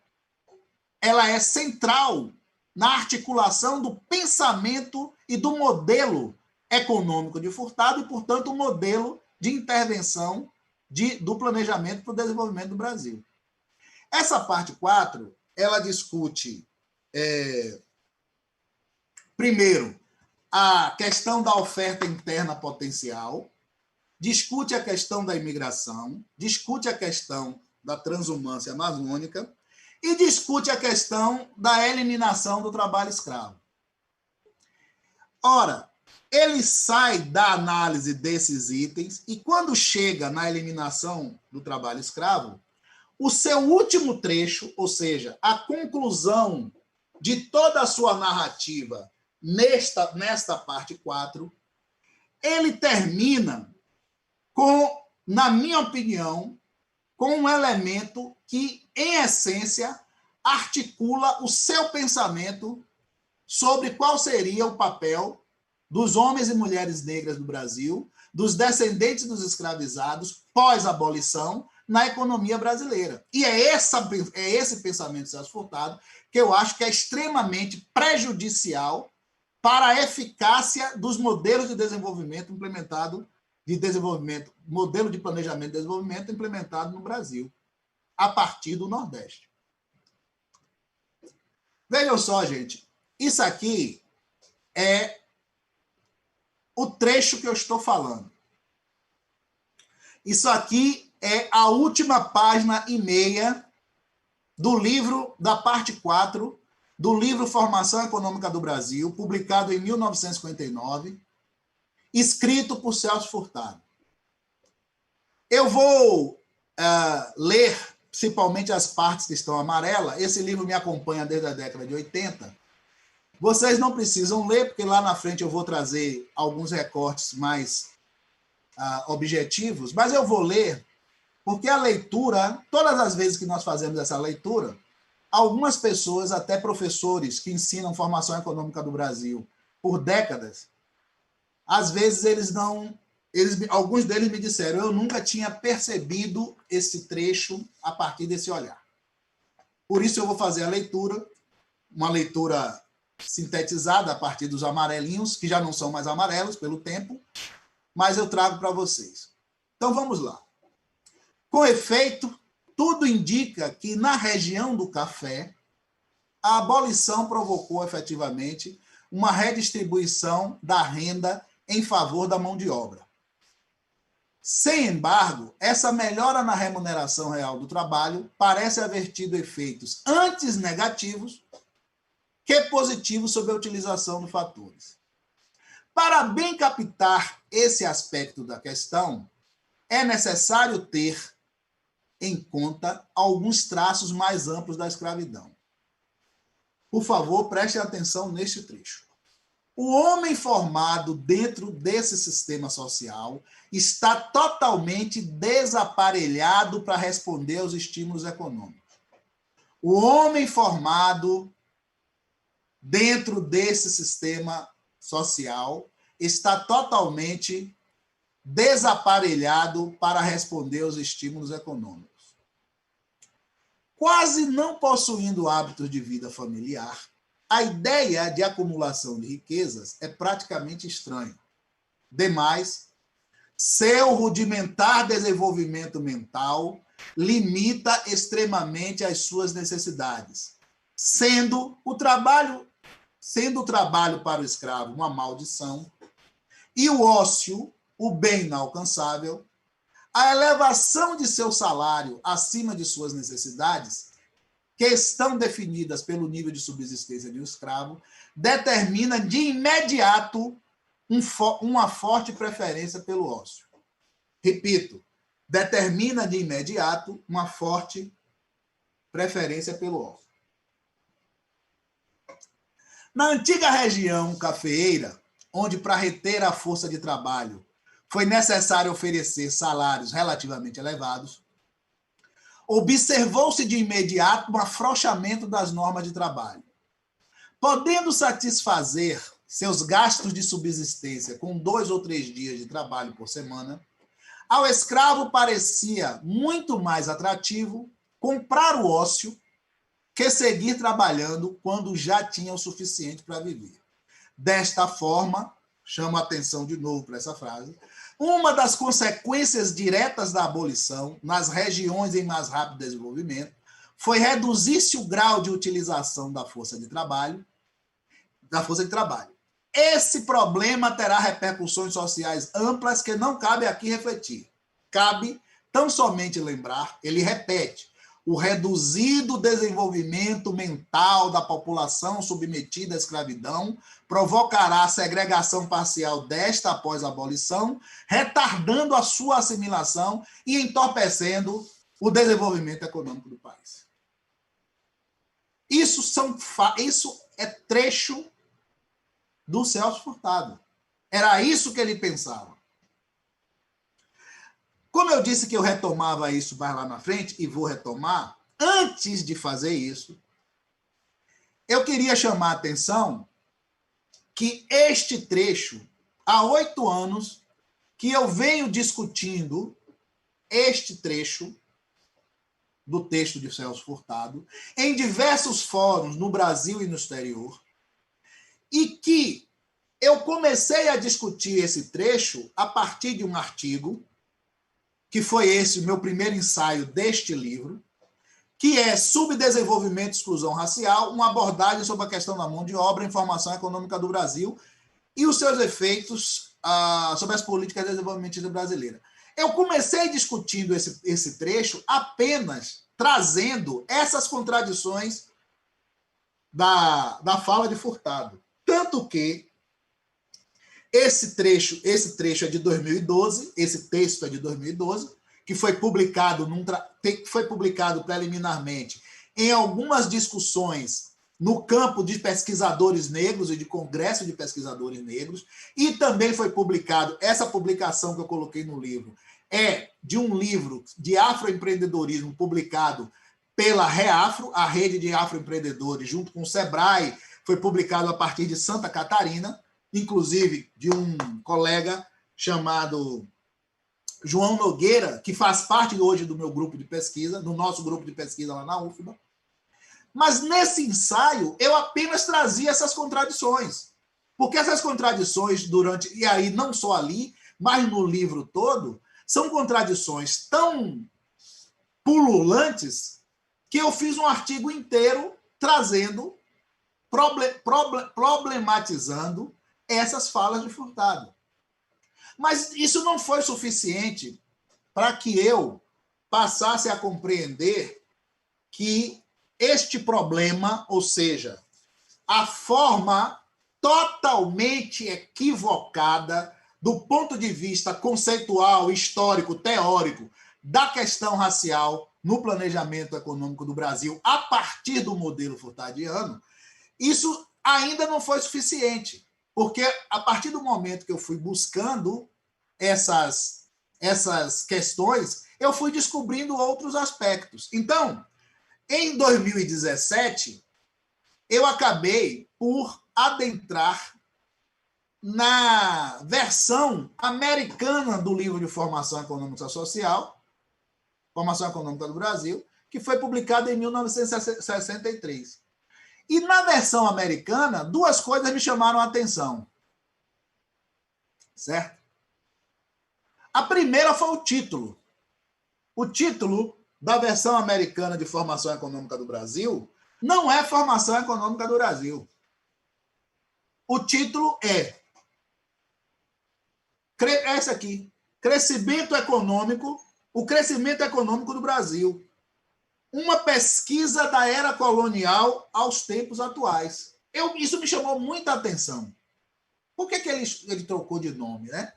ela é central na articulação do pensamento e do modelo econômico de Furtado e, portanto, o modelo de intervenção do planejamento para o desenvolvimento do Brasil. Essa parte 4, ela discute, primeiro, a questão da oferta interna potencial, discute a questão da imigração, discute a questão da transumância amazônica e discute a questão da eliminação do trabalho escravo. Ora, ele sai da análise desses itens e, quando chega na eliminação do trabalho escravo, o seu último trecho, ou seja, a conclusão de toda a sua narrativa nesta parte 4, ele termina com, na minha opinião, com um elemento que, em essência, articula o seu pensamento sobre qual seria o papel dos homens e mulheres negras do Brasil dos descendentes dos escravizados pós-abolição na economia brasileira. E é esse pensamento de Celso Furtado que eu acho que é extremamente prejudicial para a eficácia dos modelos de desenvolvimento modelo de planejamento de desenvolvimento implementado no Brasil, a partir do Nordeste. Vejam só, gente, isso aqui é o trecho que eu estou falando. Isso aqui é a última página e meia do livro, da parte 4, do livro Formação Econômica do Brasil, publicado em 1959, escrito por Celso Furtado. Eu vou ler, principalmente as partes que estão amarelas. Esse livro me acompanha desde a década de 80. Vocês não precisam ler, porque lá na frente eu vou trazer alguns recortes mais objetivos, mas eu vou ler, porque a leitura, todas as vezes que nós fazemos essa leitura, algumas pessoas, até professores que ensinam formação econômica do Brasil por décadas, às vezes alguns deles me disseram, eu nunca tinha percebido esse trecho a partir desse olhar. Por isso eu vou fazer a leitura, uma leitura sintetizada a partir dos amarelinhos, que já não são mais amarelos pelo tempo, mas eu trago para vocês. Então vamos lá. Com efeito, tudo indica que na região do café, a abolição provocou efetivamente uma redistribuição da renda em favor da mão de obra. Sem embargo, essa melhora na remuneração real do trabalho parece haver tido efeitos antes negativos que positivos sobre a utilização de fatores. Para bem captar esse aspecto da questão, é necessário ter em conta alguns traços mais amplos da escravidão. Por favor, prestem atenção neste trecho. O homem formado dentro desse sistema social está totalmente desaparelhado para responder aos estímulos econômicos. O homem formado dentro desse sistema social está totalmente desaparelhado para responder aos estímulos econômicos. Quase não possuindo hábitos de vida familiar, a ideia de acumulação de riquezas é praticamente estranha. Demais, seu rudimentar desenvolvimento mental limita extremamente as suas necessidades, sendo o trabalho para o escravo uma maldição e o ócio o bem inalcançável, a elevação de seu salário acima de suas necessidades, que estão definidas pelo nível de subsistência de um escravo, determina de imediato uma forte preferência pelo ócio. Repito, determina de imediato uma forte preferência pelo ócio. Na antiga região cafeeira, onde para reter a força de trabalho foi necessário oferecer salários relativamente elevados, observou-se de imediato um afrouxamento das normas de trabalho. Podendo satisfazer seus gastos de subsistência com 2 ou 3 dias de trabalho por semana, ao escravo parecia muito mais atrativo comprar o ócio que seguir trabalhando quando já tinha o suficiente para viver. Desta forma, chamo a atenção de novo para essa frase, uma das consequências diretas da abolição nas regiões em mais rápido desenvolvimento foi reduzir-se o grau de utilização da força de trabalho. Esse problema terá repercussões sociais amplas que não cabe aqui refletir. Cabe tão somente lembrar, ele repete, o reduzido desenvolvimento mental da população submetida à escravidão provocará a segregação parcial desta após a abolição, retardando a sua assimilação e entorpecendo o desenvolvimento econômico do país. Isso é trecho do Celso Furtado. Era isso que ele pensava. Como eu disse que eu retomava isso mais lá na frente, e vou retomar, antes de fazer isso, eu queria chamar a atenção que este trecho, há 8 anos que eu venho discutindo este trecho do texto de Celso Furtado em diversos fóruns no Brasil e no exterior, e que eu comecei a discutir esse trecho a partir de um artigo, que foi esse o meu primeiro ensaio deste livro, que é Subdesenvolvimento e Exclusão Racial, uma abordagem sobre a questão da mão de obra e formação econômica do Brasil e os seus efeitos sobre as políticas desenvolvimentistas brasileiras. Eu comecei discutindo esse trecho apenas trazendo essas contradições da fala de Furtado. Tanto que esse trecho é de 2012, esse texto é de 2012, que foi publicado preliminarmente em algumas discussões no campo de pesquisadores negros e de congresso de pesquisadores negros, e também foi publicado, essa publicação que eu coloquei no livro, é de um livro de afroempreendedorismo publicado pela REAFRO, a rede de afroempreendedores, junto com o SEBRAE, foi publicado a partir de Santa Catarina, inclusive de um colega chamado João Nogueira, que faz parte hoje do meu grupo de pesquisa, do nosso grupo de pesquisa lá na UFBA. Mas nesse ensaio, eu apenas trazia essas contradições. Porque essas contradições e aí não só ali, mas no livro todo, são contradições tão pululantes que eu fiz um artigo inteiro trazendo, problematizando essas falas de Furtado. Mas isso não foi suficiente para que eu passasse a compreender que este problema, ou seja, a forma totalmente equivocada do ponto de vista conceitual, histórico, teórico da questão racial no planejamento econômico do Brasil a partir do modelo furtadiano, isso ainda não foi suficiente, porque a partir do momento que eu fui buscando essas questões, eu fui descobrindo outros aspectos. Então, em 2017, eu acabei por adentrar na versão americana do livro de Formação Econômica Social, Formação Econômica do Brasil, que foi publicado em 1963. E na versão americana, duas coisas me chamaram a atenção. Certo? A primeira foi o título. O título da versão americana de Formação Econômica do Brasil não é Formação Econômica do Brasil. O título é esse aqui, Crescimento Econômico, o Crescimento Econômico do Brasil. Uma pesquisa da era colonial aos tempos atuais. Isso me chamou muita atenção. Por que ele trocou de nome, né?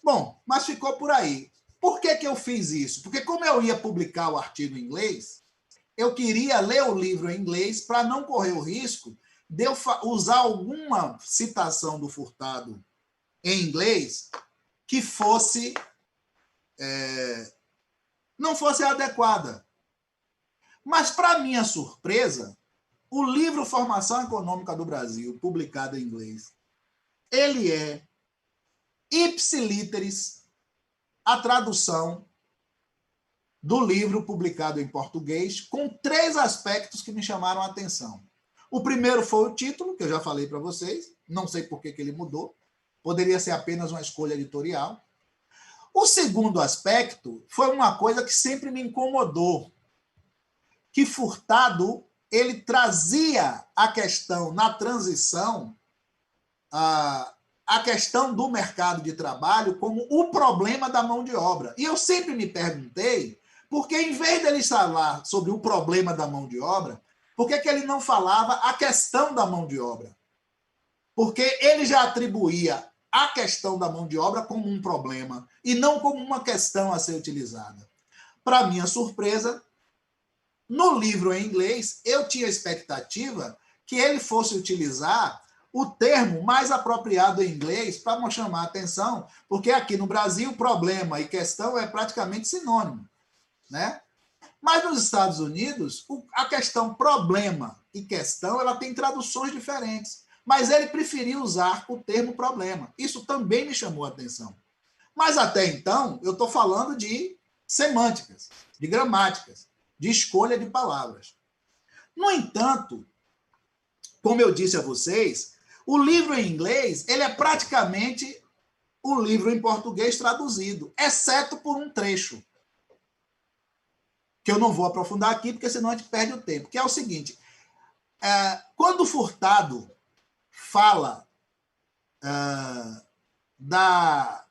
Bom, mas ficou por aí. Por que eu fiz isso? Porque como eu ia publicar o artigo em inglês, eu queria ler o livro em inglês para não correr o risco de eu usar alguma citação do Furtado em inglês que fosse não fosse adequada. Mas, para minha surpresa, o livro Formação Econômica do Brasil, publicado em inglês, ele é ipsiliteris a tradução do livro publicado em português, com 3 aspectos que me chamaram a atenção. O primeiro foi o título, que eu já falei para vocês, não sei por que ele mudou, poderia ser apenas uma escolha editorial. O segundo aspecto foi uma coisa que sempre me incomodou, que Furtado ele trazia a questão na transição, a questão do mercado de trabalho como o problema da mão de obra. E eu sempre me perguntei, porque em vez dele falar sobre o problema da mão de obra, por que ele não falava a questão da mão de obra? Porque ele já atribuía a questão da mão de obra como um problema e não como uma questão a ser utilizada. Para minha surpresa, no livro em inglês, eu tinha expectativa que ele fosse utilizar o termo mais apropriado em inglês para chamar a atenção, porque aqui no Brasil, problema e questão é praticamente sinônimo, né? Mas nos Estados Unidos, a questão problema e questão ela tem traduções diferentes, mas ele preferiu usar o termo problema. Isso também me chamou a atenção. Mas até então, eu estou falando de semânticas, de gramáticas, de escolha de palavras. No entanto, como eu disse a vocês, o livro em inglês ele é praticamente o livro em português traduzido, exceto por um trecho, que eu não vou aprofundar aqui, porque senão a gente perde o tempo, que é o seguinte, quando Furtado fala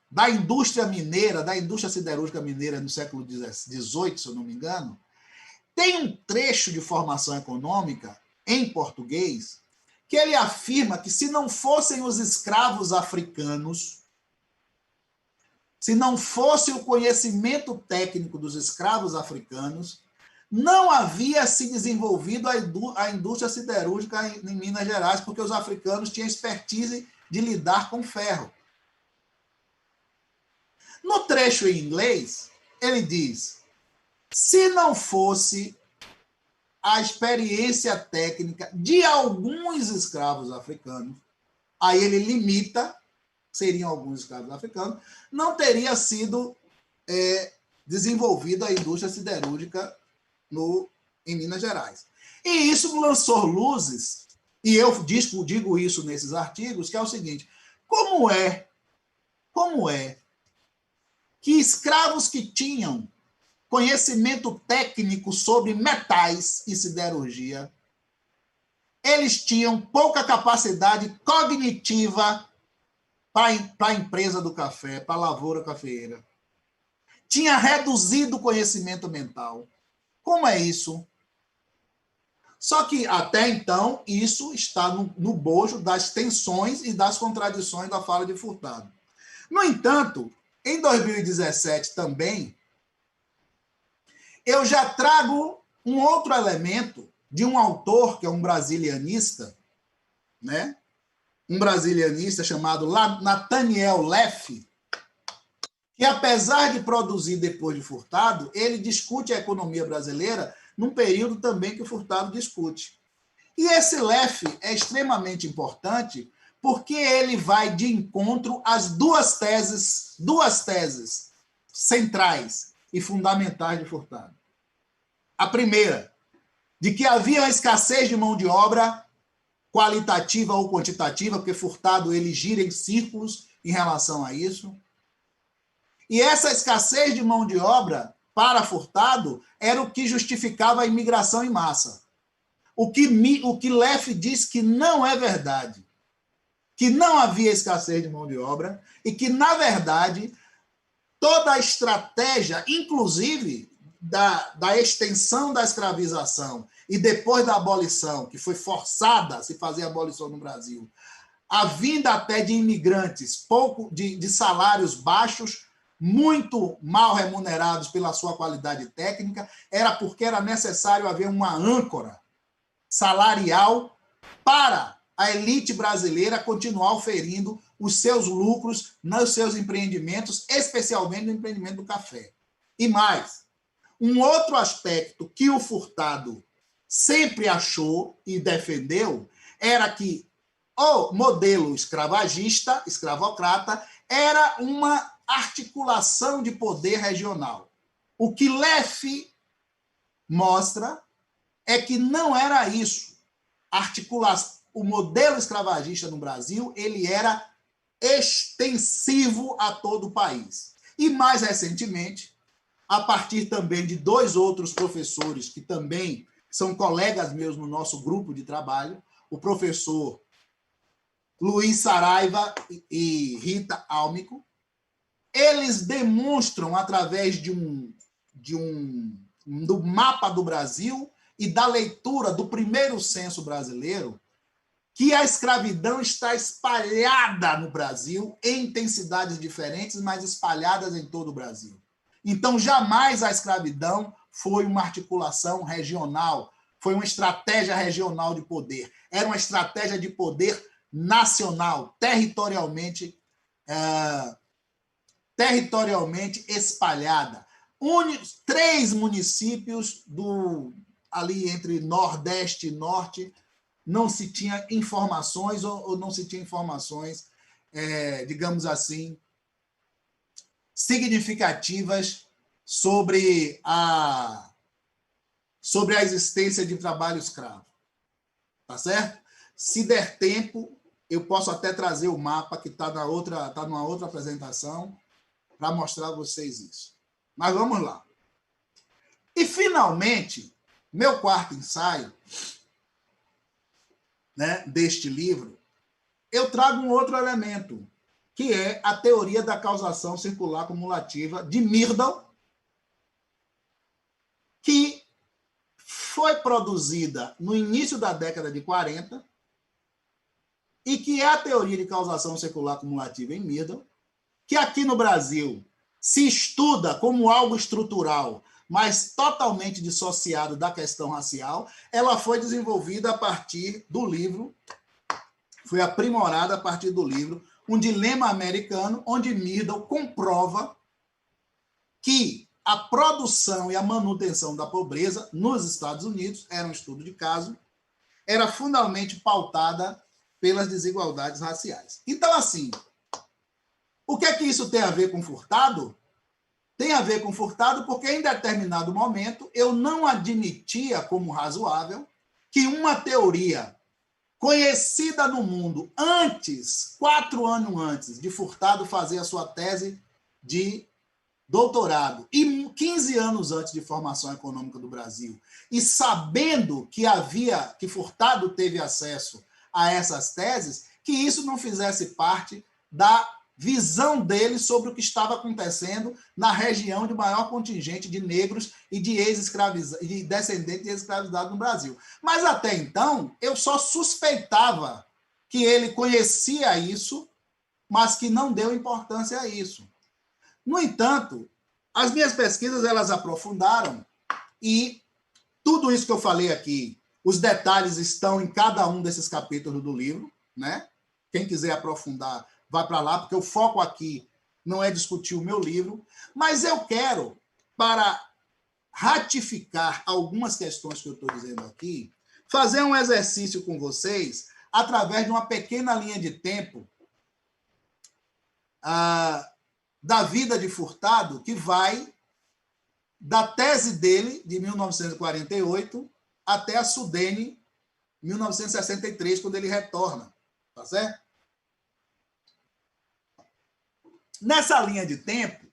da indústria mineira, da indústria siderúrgica mineira no século XVIII, se eu não me engano, tem um trecho de formação econômica em português que ele afirma que se não fossem os escravos africanos, se não fosse o conhecimento técnico dos escravos africanos, não havia se desenvolvido a indústria siderúrgica em Minas Gerais, porque os africanos tinham expertise de lidar com ferro. No trecho em inglês, ele diz, se não fosse a experiência técnica de alguns escravos africanos, aí ele limita, seriam alguns escravos africanos, não teria sido desenvolvida a indústria siderúrgica em Minas Gerais. E isso lançou luzes, e eu digo isso nesses artigos, que é o seguinte, como é que escravos que tinham conhecimento técnico sobre metais e siderurgia, eles tinham pouca capacidade cognitiva para a empresa do café, para a lavoura cafeeira. Tinha reduzido o conhecimento mental. Como é isso? Só que, até então, isso está no bojo das tensões e das contradições da fala de Furtado. No entanto, em 2017 também, eu já trago um outro elemento de um autor que é um brasilianista, né? Um brasilianista chamado Nathaniel Leff, que apesar de produzir depois de Furtado, ele discute a economia brasileira num período também que o Furtado discute. E esse Leff é extremamente importante porque ele vai de encontro às duas teses centrais e fundamentais de Furtado. A primeira, de que havia uma escassez de mão de obra qualitativa ou quantitativa, porque Furtado ele gira em círculos em relação a isso. E essa escassez de mão de obra, para Furtado, era o que justificava a imigração em massa. O que Leff diz que não é verdade. Que não havia escassez de mão de obra e que, na verdade, toda a estratégia, inclusive da extensão da escravização e depois da abolição, que foi forçada a se fazer a abolição no Brasil, a vinda até de imigrantes de salários baixos, muito mal remunerados pela sua qualidade técnica, era porque era necessário haver uma âncora salarial para a elite brasileira continuar oferindo os seus lucros nos seus empreendimentos, especialmente no empreendimento do café. E mais, um outro aspecto que o Furtado sempre achou e defendeu era que o modelo escravagista, escravocrata, era uma articulação de poder regional. O que Leff mostra é que não era isso. O modelo escravagista no Brasil ele era extensivo a todo o país. E, mais recentemente, a partir também de dois outros professores que também são colegas meus no nosso grupo de trabalho, o professor Luiz Saraiva e Rita Almico, eles demonstram, através do mapa do Brasil e da leitura do primeiro censo brasileiro, que a escravidão está espalhada no Brasil, em intensidades diferentes, mas espalhadas em todo o Brasil. Então, jamais a escravidão foi uma articulação regional, foi uma estratégia regional de poder. Era uma estratégia de poder nacional, territorialmente espalhada. 3 municípios ali entre Nordeste e Norte não se tinha informações ou não se tinha informações, digamos assim, significativas sobre a existência de trabalho escravo. Tá certo? Se der tempo, eu posso até trazer o mapa que está numa outra apresentação para mostrar a vocês isso. Mas vamos lá. E, finalmente, meu quarto ensaio, né, deste livro, eu trago um outro elemento, que é a teoria da causação circular cumulativa de Myrdal, que foi produzida no início da década de 40 e que é a teoria de causação circular cumulativa em Myrdal, que aqui no Brasil se estuda como algo estrutural, mas totalmente dissociado da questão racial. Ela foi desenvolvida a partir do livro, foi aprimorada a partir do livro Um Dilema Americano, onde Myrdal comprova que a produção e a manutenção da pobreza nos Estados Unidos, era um estudo de caso, era fundamentalmente pautada pelas desigualdades raciais. Então, assim, o que é que isso tem a ver com Furtado? Tem a ver com Furtado porque, em determinado momento, eu não admitia como razoável que uma teoria conhecida no mundo antes, 4 anos antes de Furtado fazer a sua tese de doutorado e 15 anos antes de formação econômica do Brasil, e sabendo que Furtado teve acesso a essas teses, que isso não fizesse parte da visão dele sobre o que estava acontecendo na região de maior contingente de negros e de de descendentes de ex-escravizados no Brasil. Mas até então, eu só suspeitava que ele conhecia isso, mas que não deu importância a isso. No entanto, as minhas pesquisas elas aprofundaram e tudo isso que eu falei aqui, os detalhes estão em cada um desses capítulos do livro, né? Quem quiser aprofundar, vai para lá, porque o foco aqui não é discutir o meu livro, mas eu quero, para ratificar algumas questões que eu estou dizendo aqui, fazer um exercício com vocês através de uma pequena linha de tempo da vida de Furtado, que vai da tese dele, de 1948, até a Sudene, 1963, quando ele retorna. Tá certo? Nessa linha de tempo,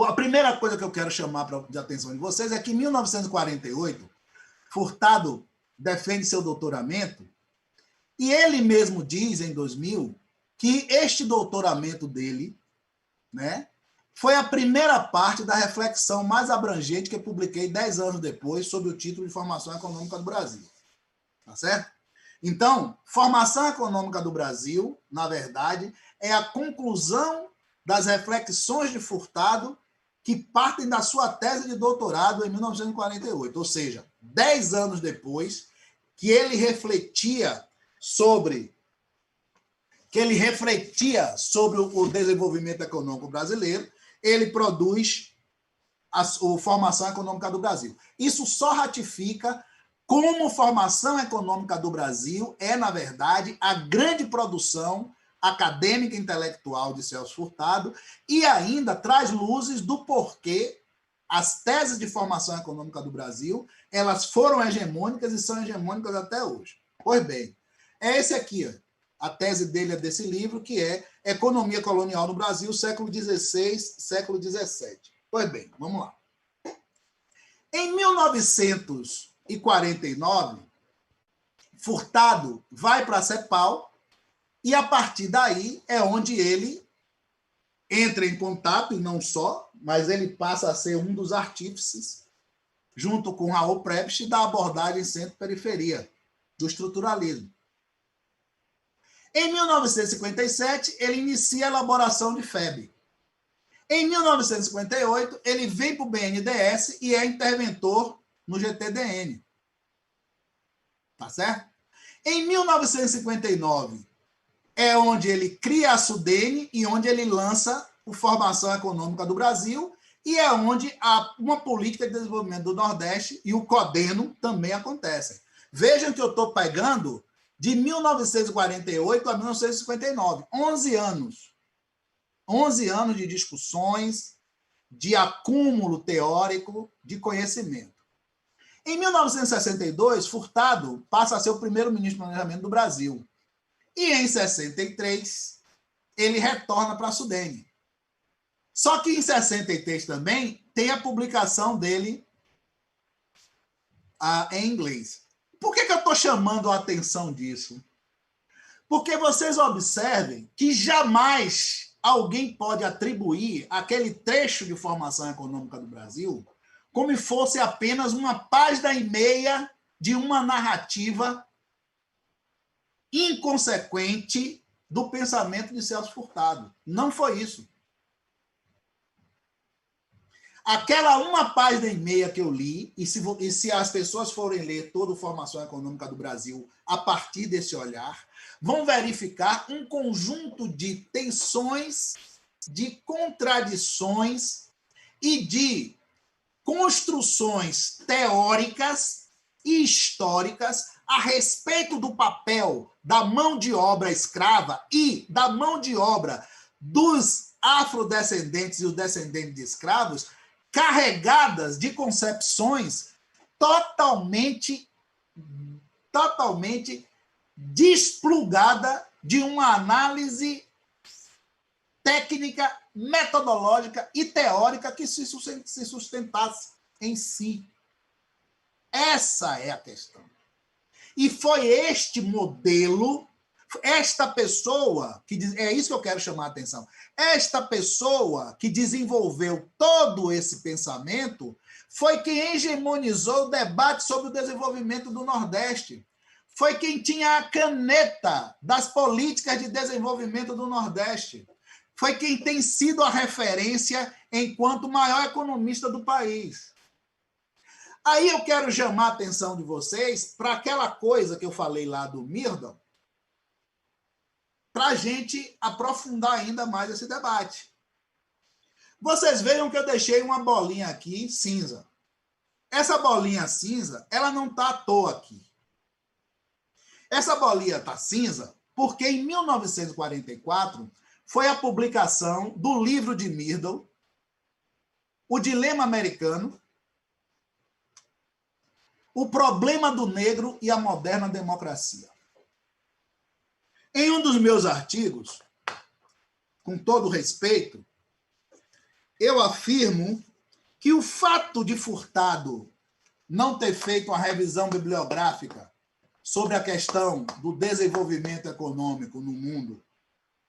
a primeira coisa que eu quero chamar de atenção de vocês é que em 1948, Furtado defende seu doutoramento e ele mesmo diz, em 2000, que este doutoramento dele, né, foi a primeira parte da reflexão mais abrangente que eu publiquei 10 anos depois sobre o título de Formação Econômica do Brasil. Tá certo? Então, Formação Econômica do Brasil, na verdade, é a conclusão das reflexões de Furtado que partem da sua tese de doutorado em 1948, ou seja, 10 anos depois que ele refletia sobre o desenvolvimento econômico brasileiro, ele produz a Formação Econômica do Brasil. Isso só ratifica como Formação Econômica do Brasil é, na verdade, a grande produção acadêmica e intelectual de Celso Furtado e ainda traz luzes do porquê as teses de formação econômica do Brasil elas foram hegemônicas e são hegemônicas até hoje. Pois bem, é esse aqui, ó. A tese dele é desse livro, que é Economia Colonial no Brasil, século XVI, século XVII. Pois bem, vamos lá. Em 1949, Furtado vai para a CEPAL e, a partir daí, é onde ele entra em contato, e não só, mas ele passa a ser um dos artífices, junto com Raul Prebisch, da abordagem centro-periferia, do estruturalismo. Em 1957, ele inicia a elaboração de FEB. Em 1958, ele vem para o BNDES e é interventor no GTDN. Tá certo? Em 1959, é onde ele cria a Sudene e onde ele lança a Formação Econômica do Brasil e é onde uma política de desenvolvimento do Nordeste e o CODENO também acontecem. Vejam que eu estou pegando de 1948 a 1959, 11 anos. 11 anos de discussões, de acúmulo teórico de conhecimento. Em 1962, Furtado passa a ser o primeiro-ministro do Planejamento do Brasil. E em 63, ele retorna para a Sudene. Só que em 63 também tem a publicação dele em inglês. Por que eu estou chamando a atenção disso? Porque vocês observem que jamais alguém pode atribuir aquele trecho de formação econômica do Brasil como se fosse apenas uma página e meia de uma narrativa inconsequente do pensamento de Celso Furtado. Não foi isso. Aquela uma página e meia que eu li, e se as pessoas forem ler toda a formação econômica do Brasil a partir desse olhar, vão verificar um conjunto de tensões, de contradições e de construções teóricas e históricas a respeito do papel da mão de obra escrava e da mão de obra dos afrodescendentes e os descendentes de escravos, carregadas de concepções totalmente desplugada de uma análise técnica, metodológica e teórica que se sustentasse em si. Essa é a questão. E foi este modelo, esta pessoa, é isso que eu quero chamar a atenção, esta pessoa que desenvolveu todo esse pensamento foi quem hegemonizou o debate sobre o desenvolvimento do Nordeste. Foi quem tinha a caneta das políticas de desenvolvimento do Nordeste. Foi quem tem sido a referência enquanto maior economista do país. Aí eu quero chamar a atenção de vocês para aquela coisa que eu falei lá do Myrdal, para a gente aprofundar ainda mais esse debate. Vocês vejam que eu deixei uma bolinha aqui cinza. Essa bolinha cinza, ela não está à toa aqui. Essa bolinha está cinza porque em 1944 foi a publicação do livro de Myrdal, O Dilema Americano, O Problema do Negro e a Moderna Democracia. Em um dos meus artigos, com todo respeito, eu afirmo que o fato de Furtado não ter feito uma revisão bibliográfica sobre a questão do desenvolvimento econômico no mundo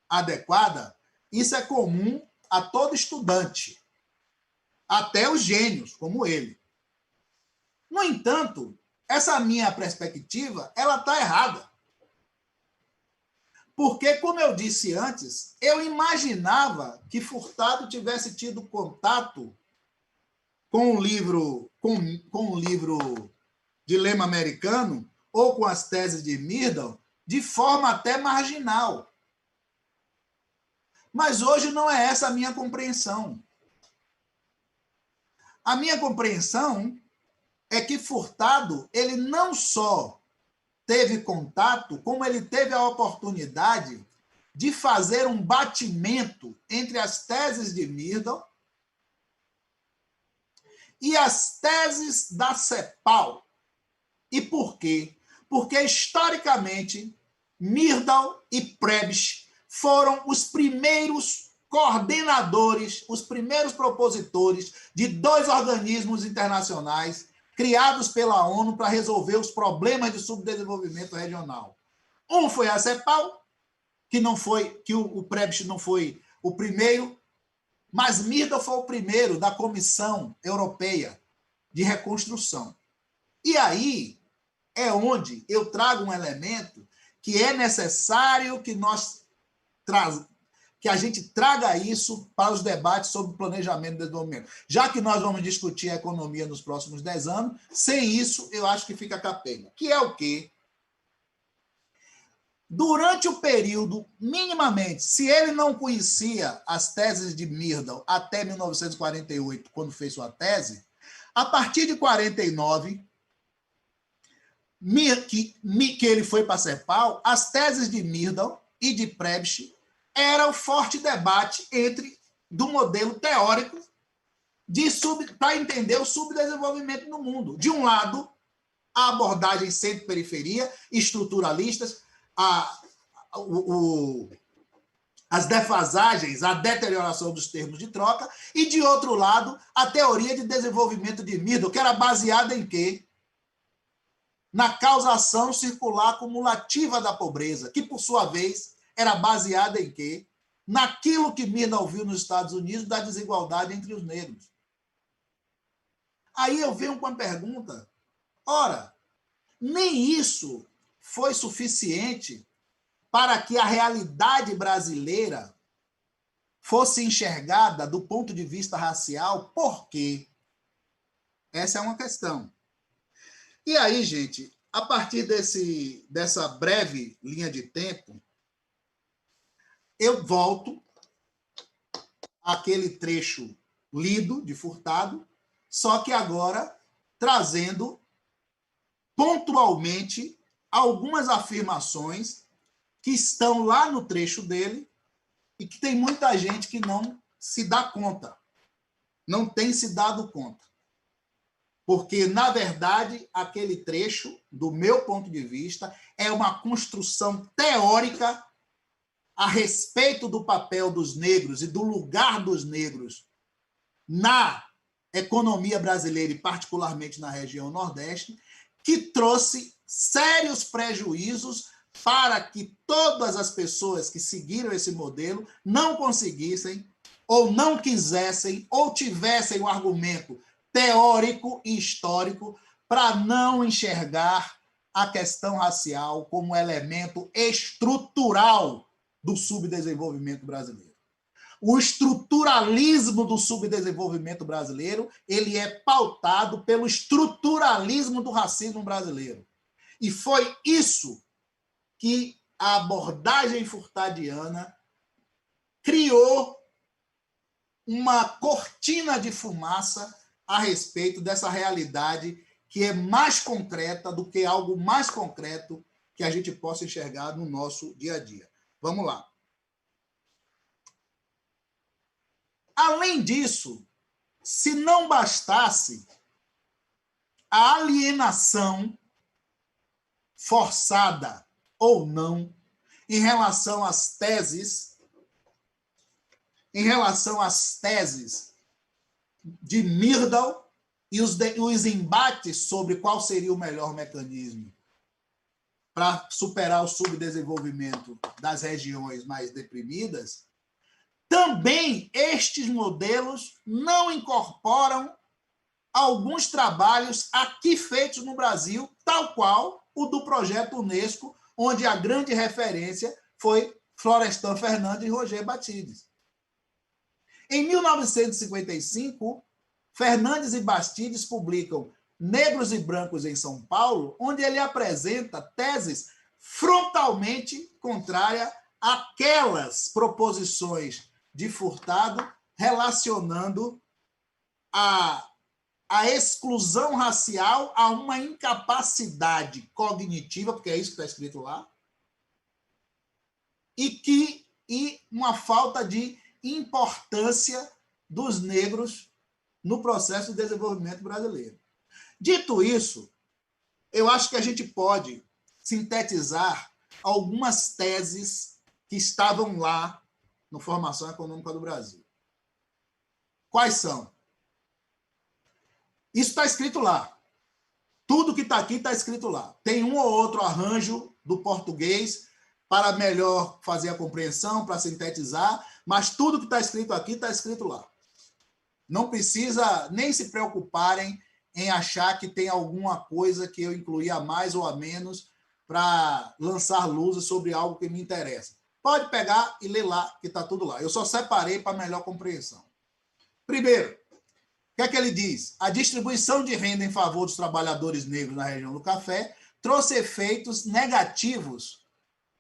adequada, isso é comum a todo estudante, até os gênios, como ele. No entanto, essa minha perspectiva, ela está errada. Porque, como eu disse antes, eu imaginava que Furtado tivesse tido contato com o livro Dilema Americano ou com as teses de Myrdal de forma até marginal. Mas hoje não é essa a minha compreensão. A minha compreensão é que Furtado, ele não só teve contato, como ele teve a oportunidade de fazer um batimento entre as teses de Myrdal e as teses da CEPAL. E por quê? Porque, historicamente, Myrdal e Prebisch foram os primeiros coordenadores, os primeiros propositores de dois organismos internacionais criados pela ONU para resolver os problemas de subdesenvolvimento regional. Um foi a CEPAL, que o Prebisch não foi o primeiro, mas Myrdal foi o primeiro da Comissão Europeia de Reconstrução. E aí é onde eu trago um elemento que é necessário que a gente traga isso para os debates sobre o planejamento de desenvolvimento. Já que nós vamos discutir a economia nos próximos 10 anos, sem isso, eu acho que fica capenga. Que é o quê? Durante o período, minimamente, se ele não conhecia as teses de Myrdal até 1948, quando fez sua tese, a partir de 49, que ele foi para a CEPAL, as teses de Myrdal e de Prebisch era o forte debate do modelo teórico para entender o subdesenvolvimento no mundo. De um lado, a abordagem centro-periferia, estruturalistas, as defasagens, a deterioração dos termos de troca, e, de outro lado, a teoria de desenvolvimento de Middle, que era baseada em quê? Na causação circular cumulativa da pobreza, que, por sua vez, era baseada em quê? Naquilo que Middle viu nos Estados Unidos da desigualdade entre os negros. Aí eu venho com a pergunta, ora, nem isso foi suficiente para que a realidade brasileira fosse enxergada do ponto de vista racial. Por quê? Essa é uma questão. E aí, gente, a partir dessa breve linha de tempo, eu volto àquele trecho lido de Furtado, só que agora trazendo pontualmente algumas afirmações que estão lá no trecho dele e que tem muita gente que não se dá conta, não tem se dado conta. Porque, na verdade, aquele trecho, do meu ponto de vista, é uma construção teórica a respeito do papel dos negros e do lugar dos negros na economia brasileira e particularmente na região Nordeste, que trouxe sérios prejuízos para que todas as pessoas que seguiram esse modelo não conseguissem, ou não quisessem, ou tivessem o argumento teórico e histórico para não enxergar a questão racial como elemento estrutural do subdesenvolvimento brasileiro. O estruturalismo do subdesenvolvimento brasileiro, ele é pautado pelo estruturalismo do racismo brasileiro. E foi isso que a abordagem furtadiana criou uma cortina de fumaça a respeito dessa realidade que é mais concreta do que algo mais concreto que a gente possa enxergar no nosso dia a dia. Vamos lá. Além disso, se não bastasse a alienação forçada ou não em relação às teses de Myrdal e os embates sobre qual seria o melhor mecanismo para superar o subdesenvolvimento das regiões mais deprimidas, também estes modelos não incorporam alguns trabalhos aqui feitos no Brasil, tal qual o do projeto Unesco, onde a grande referência foi Florestan Fernandes e Roger Batides. Em 1955, Fernandes e Bastides publicam Negros e Brancos em São Paulo, onde ele apresenta teses frontalmente contrárias àquelas proposições de Furtado relacionando a exclusão racial a uma incapacidade cognitiva, porque é isso que está escrito lá, e uma falta de importância dos negros no processo de desenvolvimento brasileiro. Dito isso, eu acho que a gente pode sintetizar algumas teses que estavam lá na Formação Econômica do Brasil. Quais são? Isso está escrito lá. Tudo que está aqui está escrito lá. Tem um ou outro arranjo do português para melhor fazer a compreensão, para sintetizar, mas tudo que está escrito aqui está escrito lá. Não precisa nem se preocuparem em achar que tem alguma coisa que eu incluí a mais ou a menos para lançar luzes sobre algo que me interessa. Pode pegar e ler lá, que está tudo lá. Eu só separei para melhor compreensão. Primeiro, o que é que ele diz? A distribuição de renda em favor dos trabalhadores negros na região do café trouxe efeitos negativos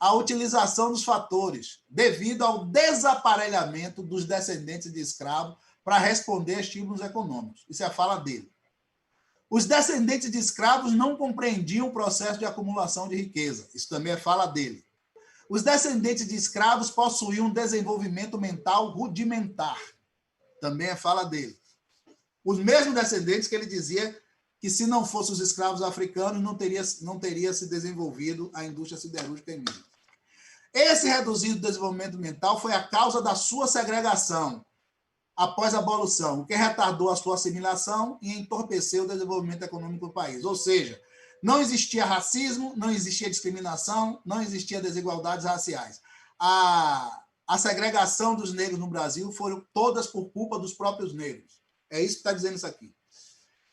à utilização dos fatores, devido ao desaparelhamento dos descendentes de escravos para responder a estímulos econômicos. Isso é a fala dele. Os descendentes de escravos não compreendiam o processo de acumulação de riqueza. Isso também é fala dele. Os descendentes de escravos possuíam um desenvolvimento mental rudimentar. Também é fala dele. Os mesmos descendentes que ele dizia que se não fossem os escravos africanos, não teria se desenvolvido a indústria siderúrgica em Minas. Esse reduzido desenvolvimento mental foi a causa da sua segregação após a abolição, o que retardou a sua assimilação e entorpeceu o desenvolvimento econômico do país. Ou seja, não existia racismo, não existia discriminação, não existia desigualdades raciais. A segregação dos negros no Brasil foram todas por culpa dos próprios negros. É isso que está dizendo isso aqui.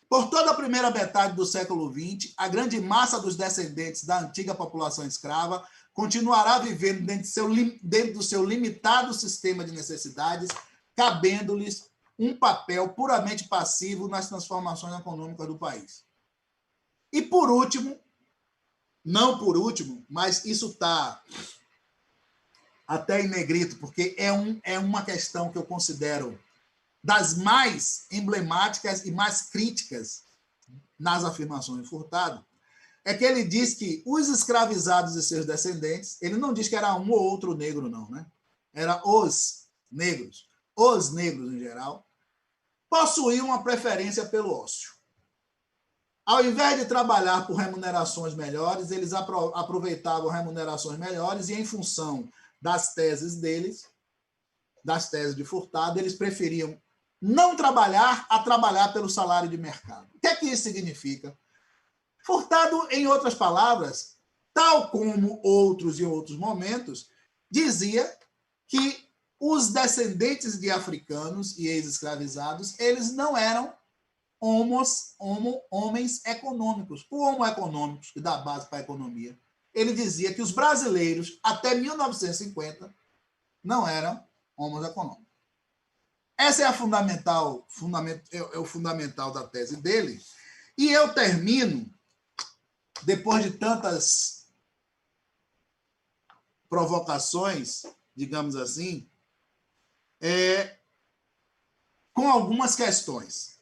Por toda a primeira metade do século XX, a grande massa dos descendentes da antiga população escrava continuará vivendo dentro do seu limitado sistema de necessidades, cabendo-lhes um papel puramente passivo nas transformações econômicas do país. E por último, não por último, mas isso está até em negrito, porque é uma questão que eu considero das mais emblemáticas e mais críticas nas afirmações de Furtado, é que ele diz que os escravizados e seus descendentes, ele não diz que era um ou outro negro, não, né? Era os negros em geral, possuíam uma preferência pelo ócio. Ao invés de trabalhar por remunerações melhores, eles aproveitavam remunerações melhores e, em função das teses deles, das teses de Furtado, eles preferiam não trabalhar a trabalhar pelo salário de mercado. O que é que isso significa? Furtado, em outras palavras, tal como outros em outros momentos, dizia que os descendentes de africanos e ex-escravizados, eles não eram homens econômicos. O homo econômicos, que dá base para a economia, ele dizia que os brasileiros, até 1950, não eram homens econômicos. Essa é o fundamental da tese dele. E eu termino, depois de tantas provocações, digamos assim, com algumas questões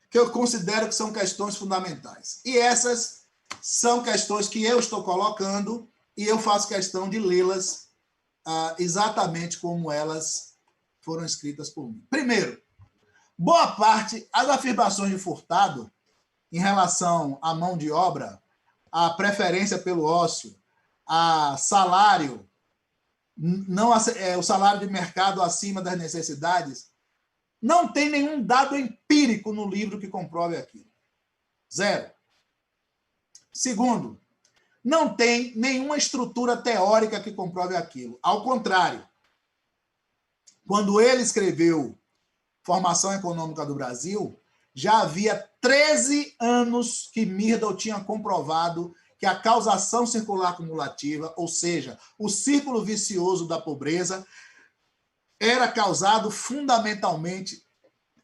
que eu considero que são questões fundamentais. E essas são questões que eu estou colocando e eu faço questão de lê-las exatamente como elas foram escritas por mim. Primeiro, boa parte das afirmações de Furtado em relação à mão de obra, à preferência pelo ócio, a salário, o salário de mercado acima das necessidades, não tem nenhum dado empírico no livro que comprove aquilo. Zero. Segundo, não tem nenhuma estrutura teórica que comprove aquilo. Ao contrário, quando ele escreveu Formação Econômica do Brasil, já havia 13 anos que Myrdal tinha comprovado que a causação circular cumulativa, ou seja, o círculo vicioso da pobreza, era causado fundamentalmente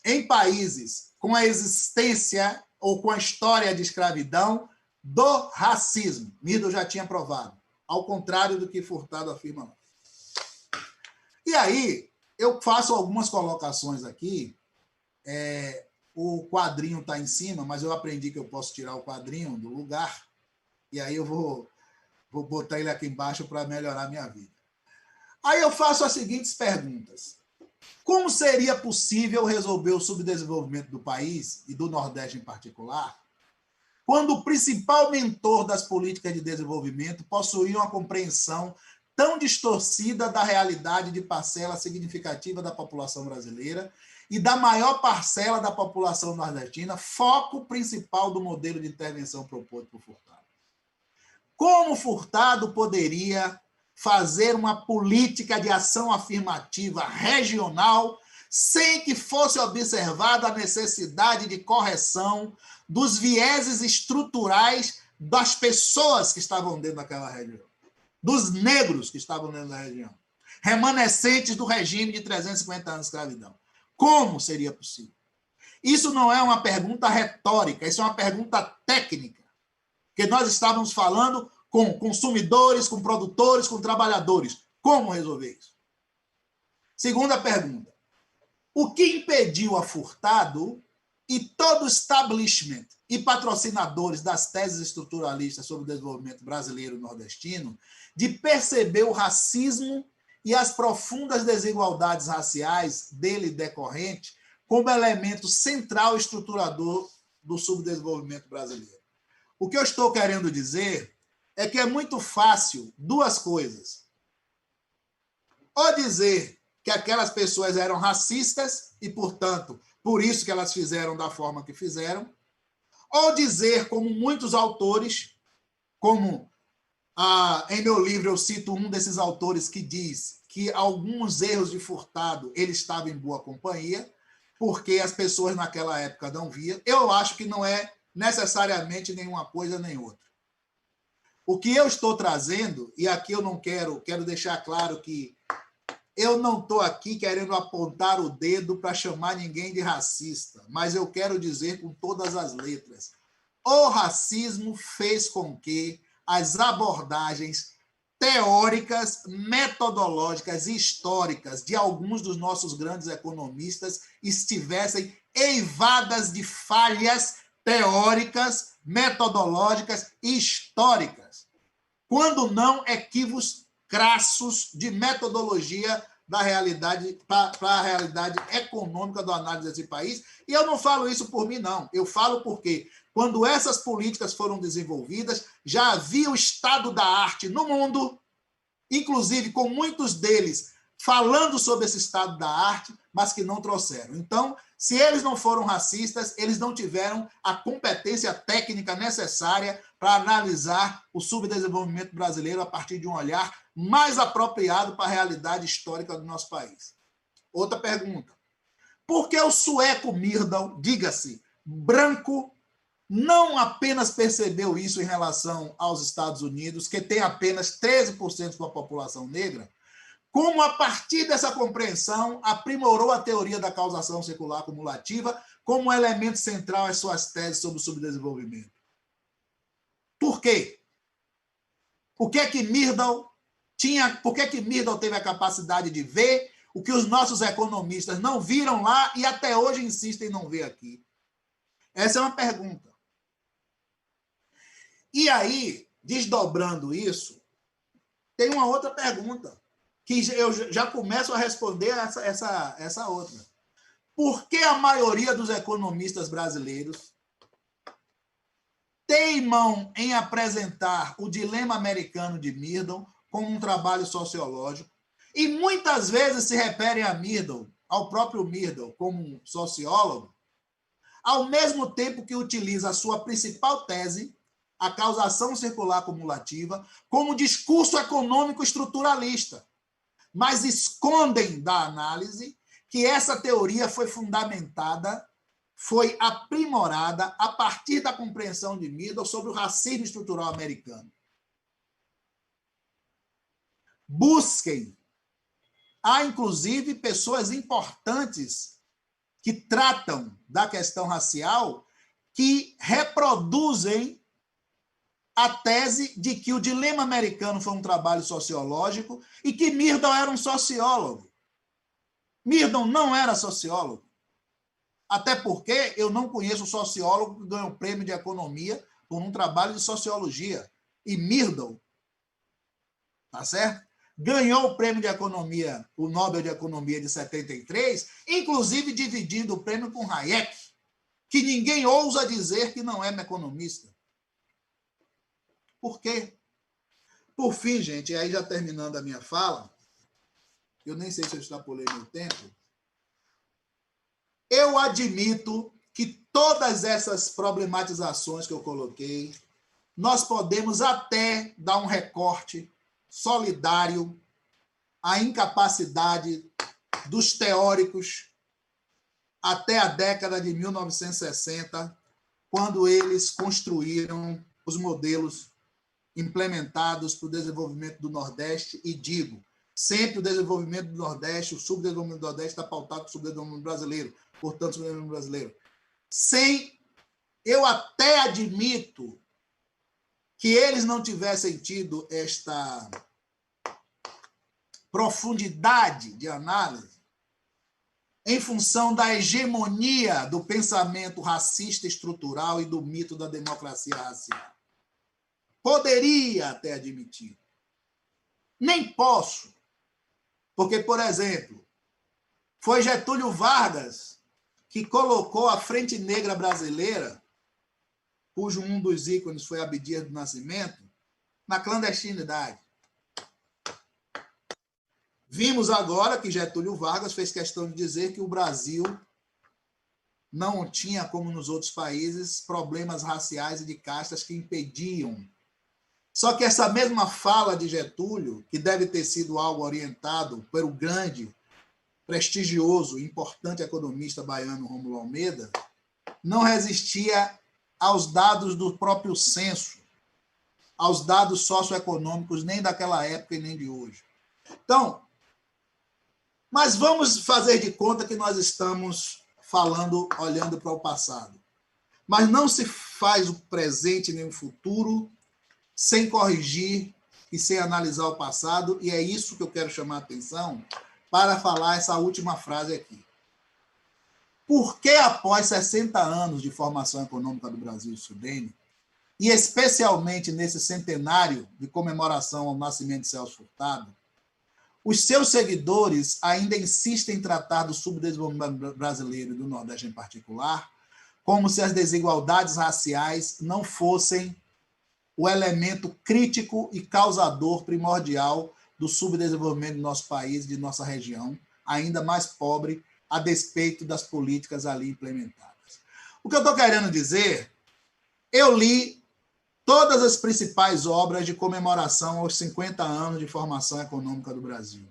em países com a existência ou com a história de escravidão do racismo. Myrdal já tinha provado, ao contrário do que Furtado afirma. E aí, eu faço algumas colocações aqui. O quadrinho está em cima, mas eu aprendi que eu posso tirar o quadrinho do lugar, e aí eu vou botar ele aqui embaixo para melhorar a minha vida. Aí eu faço as seguintes perguntas. Como seria possível resolver o subdesenvolvimento do país, e do Nordeste em particular, quando o principal mentor das políticas de desenvolvimento possuía uma compreensão tão distorcida da realidade de parcela significativa da população brasileira e da maior parcela da população nordestina, foco principal do modelo de intervenção proposto por Furtado? Como Furtado poderia fazer uma política de ação afirmativa regional sem que fosse observada a necessidade de correção dos vieses estruturais das pessoas que estavam dentro daquela região, dos negros que estavam dentro da região, remanescentes do regime de 350 anos de escravidão? Como seria possível? Isso não é uma pergunta retórica, isso é uma pergunta técnica, porque nós estávamos falando com consumidores, com produtores, com trabalhadores. Como resolver isso? Segunda pergunta. O que impediu a Furtado e todo o establishment e patrocinadores das teses estruturalistas sobre o desenvolvimento brasileiro e nordestino de perceber o racismo e as profundas desigualdades raciais dele decorrente como elemento central estruturador do subdesenvolvimento brasileiro. O que eu estou querendo dizer é que é muito fácil duas coisas. Ou dizer que aquelas pessoas eram racistas e, portanto, por isso que elas fizeram da forma que fizeram, ou dizer, como muitos autores, como em meu livro eu cito um desses autores que diz que alguns erros de Furtado ele estava em boa companhia, porque as pessoas naquela época não viam. Eu acho que não é necessariamente nenhuma coisa nem outra. O que eu estou trazendo, e aqui eu não quero deixar claro que eu não estou aqui querendo apontar o dedo para chamar ninguém de racista, mas eu quero dizer com todas as letras: o racismo fez com que as abordagens teóricas, metodológicas e históricas de alguns dos nossos grandes economistas estivessem eivadas de falhas teóricas, metodológicas e históricas, quando não equívocos crassos de metodologia da realidade para a realidade econômica da análise desse país. E eu não falo isso por mim, não. Eu falo porque, quando essas políticas foram desenvolvidas, já havia o estado da arte no mundo, inclusive com muitos deles falando sobre esse estado da arte, mas que não trouxeram. Então, se eles não foram racistas, eles não tiveram a competência técnica necessária para analisar o subdesenvolvimento brasileiro a partir de um olhar mais apropriado para a realidade histórica do nosso país. Outra pergunta. Por que o sueco Myrdal, diga-se, branco, não apenas percebeu isso em relação aos Estados Unidos, que tem apenas 13% da população negra, como, a partir dessa compreensão, aprimorou a teoria da causação secular cumulativa como elemento central às suas teses sobre o subdesenvolvimento? Por quê? Por que Myrdal teve a capacidade de ver o que os nossos economistas não viram lá e até hoje insistem em não ver aqui? Essa é uma pergunta. E aí, desdobrando isso, tem uma outra pergunta, que eu já começo a responder essa outra. Por que a maioria dos economistas brasileiros teimam em apresentar o dilema americano de Myrdal como um trabalho sociológico e muitas vezes se referem a Myrdal, ao próprio Myrdal, como um sociólogo, ao mesmo tempo que utiliza a sua principal tese, a causação circular cumulativa, como discurso econômico estruturalista, mas escondem da análise que essa teoria foi fundamentada, foi aprimorada a partir da compreensão de Myrdal sobre o racismo estrutural americano. Busquem. Há, inclusive, pessoas importantes que tratam da questão racial que reproduzem a tese de que o dilema americano foi um trabalho sociológico e que Myrdal era um sociólogo. Myrdal não era sociólogo. Até porque eu não conheço sociólogo que ganhou o prêmio de economia por um trabalho de sociologia. E Myrdal, tá certo? Ganhou o prêmio de economia, o Nobel de Economia de 73, inclusive dividindo o prêmio com Hayek, que ninguém ousa dizer que não é economista. Por quê? Por fim, gente, aí já terminando a minha fala, eu nem sei se eu extrapolei meu tempo, eu admito que todas essas problematizações que eu coloquei, nós podemos até dar um recorte solidário à incapacidade dos teóricos até a década de 1960, quando eles construíram os modelos implementados para o desenvolvimento do Nordeste, e digo, sempre o desenvolvimento do Nordeste, o subdesenvolvimento do Nordeste está pautado com o subdesenvolvimento brasileiro, portanto, o subdesenvolvimento brasileiro. Eu até admito que eles não tivessem tido esta profundidade de análise, em função da hegemonia do pensamento racista estrutural e do mito da democracia racial. Poderia até admitir. Nem posso. Porque, por exemplo, foi Getúlio Vargas que colocou a Frente Negra Brasileira, cujo um dos ícones foi Abdias do Nascimento, na clandestinidade. Vimos agora que Getúlio Vargas fez questão de dizer que o Brasil não tinha, como nos outros países, problemas raciais e de castas que impediam. Só que essa mesma fala de Getúlio, que deve ter sido algo orientado pelo grande, prestigioso e importante economista baiano Rômulo Almeida, não resistia aos dados do próprio censo, aos dados socioeconômicos, nem daquela época e nem de hoje. Então, mas vamos fazer de conta que nós estamos falando, olhando para o passado. Mas não se faz o presente nem o futuro sem corrigir e sem analisar o passado, e é isso que eu quero chamar a atenção para falar essa última frase aqui. Por que após 60 anos de formação econômica do Brasil e Sudene, e especialmente nesse centenário de comemoração ao nascimento de Celso Furtado, os seus seguidores ainda insistem em tratar do subdesenvolvimento brasileiro e do Nordeste em particular como se as desigualdades raciais não fossem o elemento crítico e causador primordial do subdesenvolvimento do nosso país e de nossa região, ainda mais pobre, a despeito das políticas ali implementadas. O que eu estou querendo dizer, eu li todas as principais obras de comemoração aos 50 anos de formação econômica do Brasil.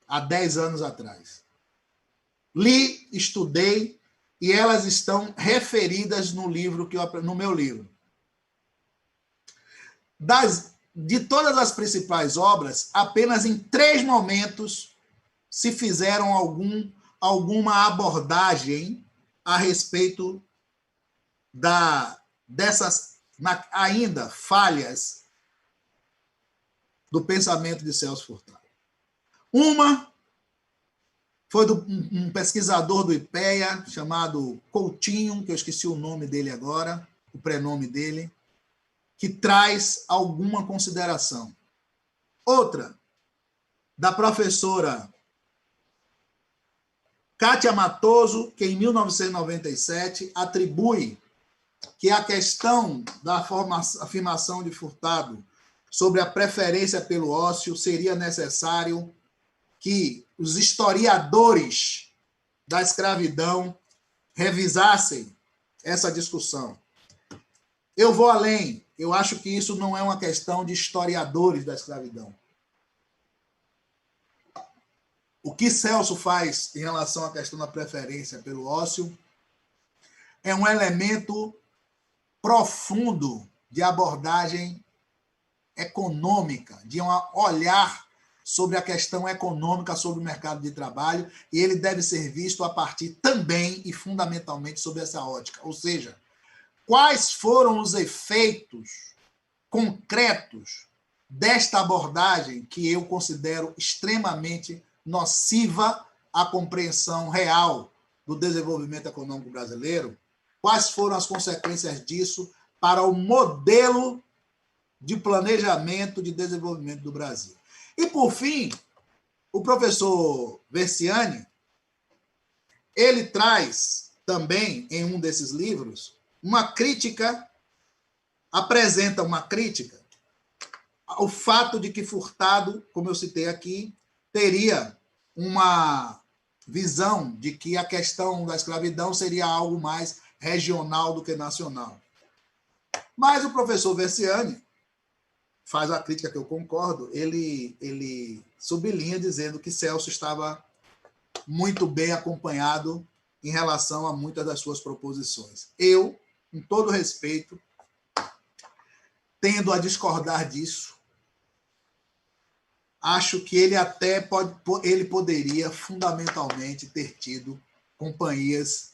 Há 10 anos atrás. Li, estudei, e elas estão referidas no livro no meu livro. De todas as principais obras, apenas em 3 momentos se fizeram alguma abordagem a respeito dessas ainda falhas do pensamento de Celso Furtado. Uma foi um pesquisador do IPEA chamado Coutinho, que eu esqueci o nome dele agora, o prenome dele, que traz alguma consideração. Outra, da professora Kátia Matoso, que em 1997 atribui que a questão da afirmação de Furtado sobre a preferência pelo ócio seria necessário que os historiadores da escravidão revisassem essa discussão. Eu vou além. Eu acho que isso não é uma questão de historiadores da escravidão. O que Celso faz em relação à questão da preferência pelo ócio é um elemento profundo de abordagem econômica, de um olhar sobre a questão econômica, sobre o mercado de trabalho, e ele deve ser visto a partir também e fundamentalmente sobre essa ótica. Ou seja, quais foram os efeitos concretos desta abordagem que eu considero extremamente nociva à compreensão real do desenvolvimento econômico brasileiro? Quais foram as consequências disso para o modelo de planejamento de desenvolvimento do Brasil? E, por fim, o professor Versiani, ele traz também, em um desses livros, uma crítica, apresenta uma crítica ao fato de que Furtado, como eu citei aqui, teria uma visão de que a questão da escravidão seria algo mais regional do que nacional. Mas o professor Versiani faz a crítica que eu concordo, ele sublinha dizendo que Celso estava muito bem acompanhado em relação a muitas das suas proposições. Eu, com todo respeito, tendo a discordar disso, acho que ele poderia fundamentalmente ter tido companhias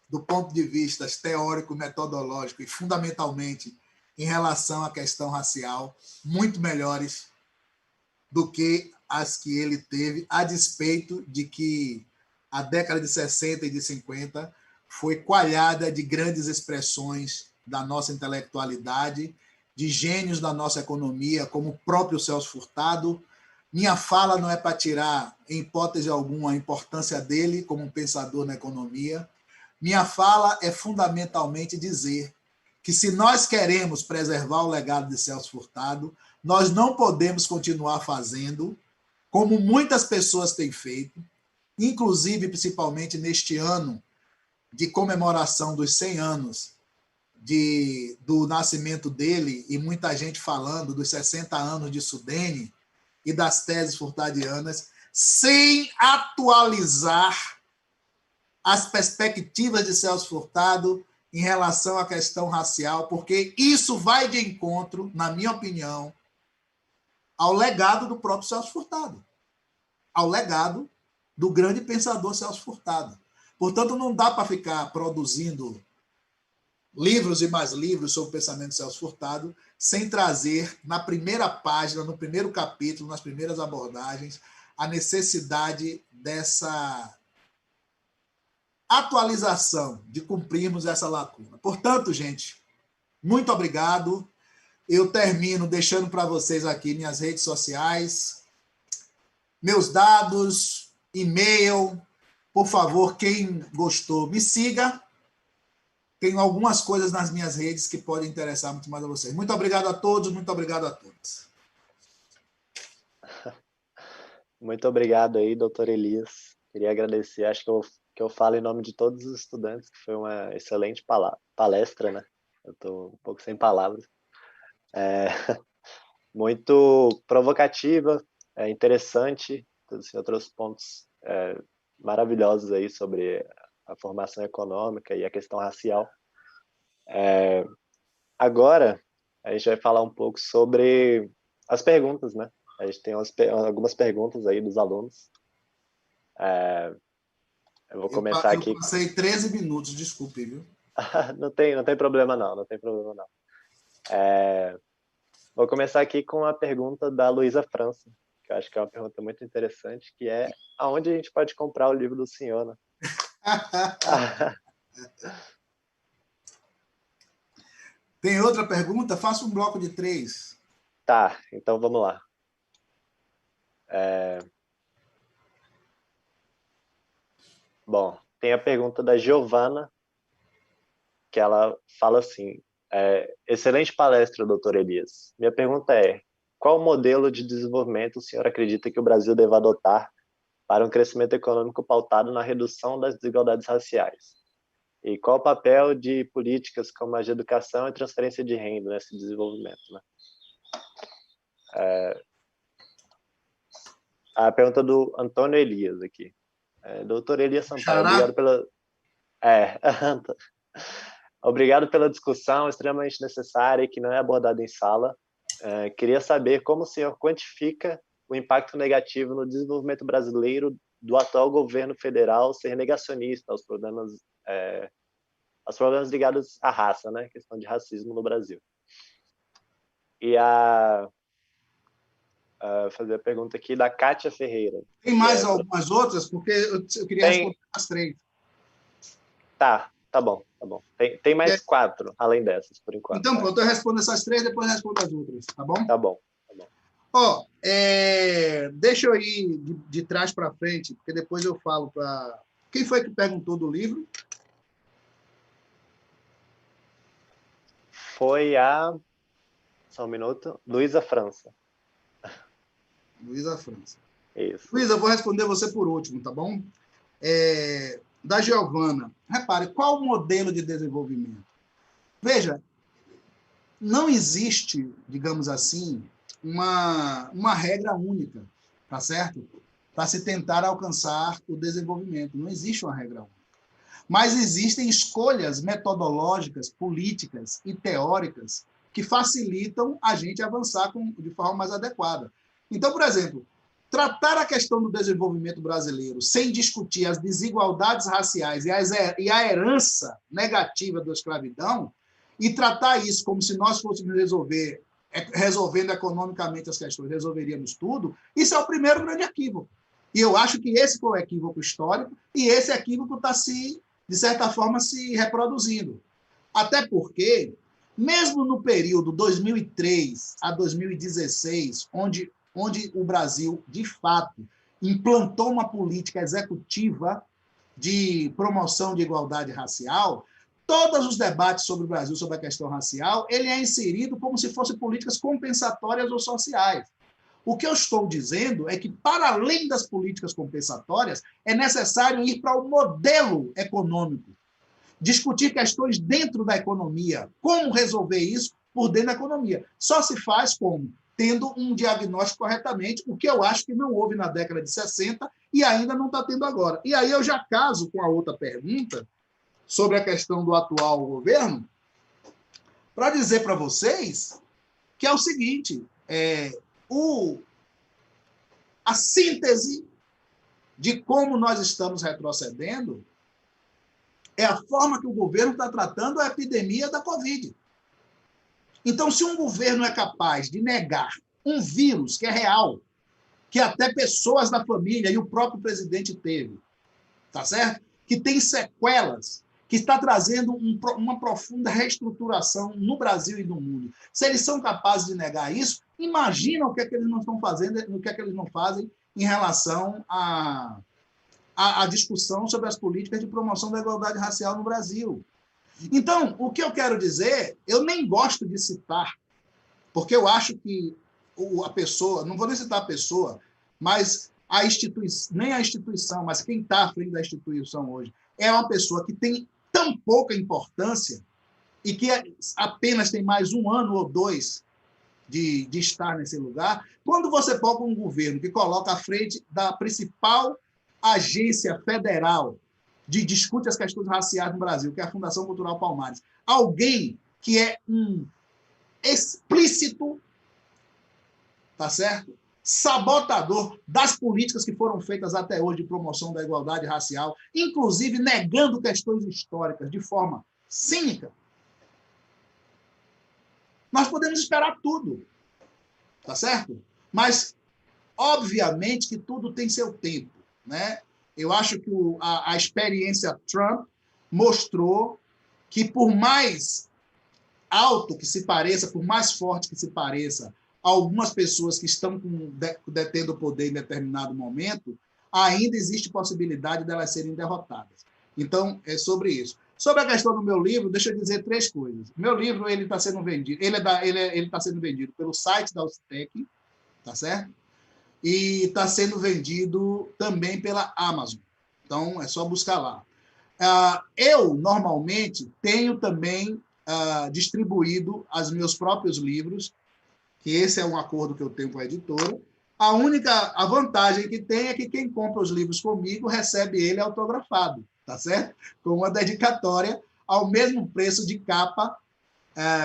do ponto de vista teórico, metodológico e fundamentalmente em relação à questão racial, muito melhores do que as que ele teve, a despeito de que a década de 60 e de 50 foi coalhada de grandes expressões da nossa intelectualidade, de gênios da nossa economia, como o próprio Celso Furtado. Minha fala não é para tirar, em hipótese alguma, a importância dele como um pensador na economia. Minha fala é fundamentalmente dizer que, se nós queremos preservar o legado de Celso Furtado, nós não podemos continuar fazendo como muitas pessoas têm feito, inclusive, principalmente neste ano de comemoração dos 100 anos do nascimento dele, e muita gente falando dos 60 anos de Sudene e das teses furtadianas, sem atualizar as perspectivas de Celso Furtado em relação à questão racial, porque isso vai de encontro, na minha opinião, ao legado do próprio Celso Furtado, ao legado do grande pensador Celso Furtado. Portanto, não dá para ficar produzindo livros e mais livros sobre o pensamento de Celso Furtado sem trazer, na primeira página, no primeiro capítulo, nas primeiras abordagens, a necessidade dessa atualização, de cumprirmos essa lacuna. Portanto, gente, muito obrigado. Eu termino deixando para vocês aqui minhas redes sociais, meus dados, e-mail. Por favor, quem gostou, me siga. Tenho algumas coisas nas minhas redes que podem interessar muito mais a vocês. Muito obrigado a todos, muito obrigado a todas. Muito obrigado aí, doutor Elias. Queria agradecer, acho que eu falo em nome de todos os estudantes, que foi uma excelente palestra, né? Eu estou um pouco sem palavras. Muito provocativa, interessante, assim, outros pontos maravilhosos aí sobre a formação econômica e a questão racial. Agora, a gente vai falar um pouco sobre as perguntas, né? A gente tem algumas perguntas aí dos alunos. Eu vou começar aqui. Eu passei 13 minutos, desculpe, viu? Não tem problema não, não tem problema não. Vou começar aqui com a pergunta da Luísa França, que eu acho que é uma pergunta muito interessante, que é: aonde a gente pode comprar o livro do senhor, né? Tem outra pergunta? Faça um bloco de 3. Tá, então vamos lá. Bom, tem a pergunta da Giovana, que ela fala assim: excelente palestra, doutor Elias. Minha pergunta é: qual modelo de desenvolvimento o senhor acredita que o Brasil deva adotar para um crescimento econômico pautado na redução das desigualdades raciais? E qual o papel de políticas como as de educação e transferência de renda nesse desenvolvimento, né? A pergunta do Antônio Elias aqui. Doutor Elias Sampaio, obrigado pela... Obrigado pela discussão extremamente necessária e que não é abordada em sala. Queria saber como o senhor quantifica o impacto negativo no desenvolvimento brasileiro do atual governo federal ser negacionista aos problemas ligados à raça, né? Questão de racismo no Brasil. E fazer a pergunta aqui da Kátia Ferreira. Tem mais algumas outras? Porque eu queria responder as 3. Tá bom. Tem mais 4, além dessas, por enquanto. Então, pronto, eu respondo essas 3, depois eu respondo as outras, tá bom? Tá bom. Deixa eu ir de trás para frente, porque depois eu falo para... Quem foi que perguntou do livro? Foi só um minuto. Luísa França. Luísa França. Isso. Luísa, eu vou responder você por último, tá bom? Da Giovana. Repare, qual o modelo de desenvolvimento? Veja, não existe, digamos assim, uma regra única, tá certo? Para se tentar alcançar o desenvolvimento. Não existe uma regra única. Mas existem escolhas metodológicas, políticas e teóricas que facilitam a gente avançar de forma mais adequada. Então, por exemplo, tratar a questão do desenvolvimento brasileiro sem discutir as desigualdades raciais e a herança negativa da escravidão, e tratar isso como se nós fôssemos resolver resolvendo economicamente as questões, resolveríamos tudo, isso é o primeiro grande equívoco. E eu acho que esse foi o equívoco histórico, e esse equívoco está, de certa forma, se reproduzindo. Até porque, mesmo no período 2003 a 2016, onde o Brasil, de fato, implantou uma política executiva de promoção de igualdade racial, todos os debates sobre o Brasil, sobre a questão racial, ele é inserido como se fossem políticas compensatórias ou sociais. O que eu estou dizendo é que, para além das políticas compensatórias, é necessário ir para o modelo econômico, discutir questões dentro da economia, como resolver isso por dentro da economia. Só se faz como? Tendo um diagnóstico corretamente, o que eu acho que não houve na década de 60 e ainda não está tendo agora. E aí eu já caso com a outra pergunta sobre a questão do atual governo, para dizer para vocês que é o seguinte, a síntese de como nós estamos retrocedendo é a forma que o governo está tratando a epidemia da Covid. Então, se um governo é capaz de negar um vírus que é real, que até pessoas da família e o próprio presidente teve, tá certo? Que tem sequelas, que está trazendo uma profunda reestruturação no Brasil e no mundo. Se eles são capazes de negar isso, imagina o que é que eles não estão fazendo, o que é que eles não fazem em relação à discussão sobre as políticas de promoção da igualdade racial no Brasil. Então, o que eu quero dizer, eu nem gosto de citar, porque eu acho que a pessoa, não vou nem citar a pessoa, mas nem a instituição, mas quem está à frente da instituição hoje, é uma pessoa que tem tão pouca importância e que apenas tem mais 1 ano ou 2 de estar nesse lugar, quando você coloca um governo que coloca à frente da principal agência federal de discute as questões raciais no Brasil, que é a Fundação Cultural Palmares, alguém que é um explícito, tá certo? Sabotador das políticas que foram feitas até hoje de promoção da igualdade racial, inclusive negando questões históricas de forma cínica, nós podemos esperar tudo, tá certo? Mas, obviamente, que tudo tem seu tempo, né? Eu acho que a experiência Trump mostrou que, por mais alto que se pareça, por mais forte que se pareça, algumas pessoas que estão detendo o poder em determinado momento, ainda existe possibilidade delas serem derrotadas. Então, é sobre isso. Sobre a questão do meu livro, deixa eu dizer 3 coisas. Meu livro ele está sendo vendido, ele está sendo vendido pelo site da UCTEC, tá certo? E está sendo vendido também pela Amazon. Então, é só buscar lá. Eu, normalmente, tenho também distribuído os meus próprios livros, que esse é um acordo que eu tenho com a editora. A vantagem que tem é que quem compra os livros comigo recebe ele autografado, tá certo? Com uma dedicatória ao mesmo preço de capa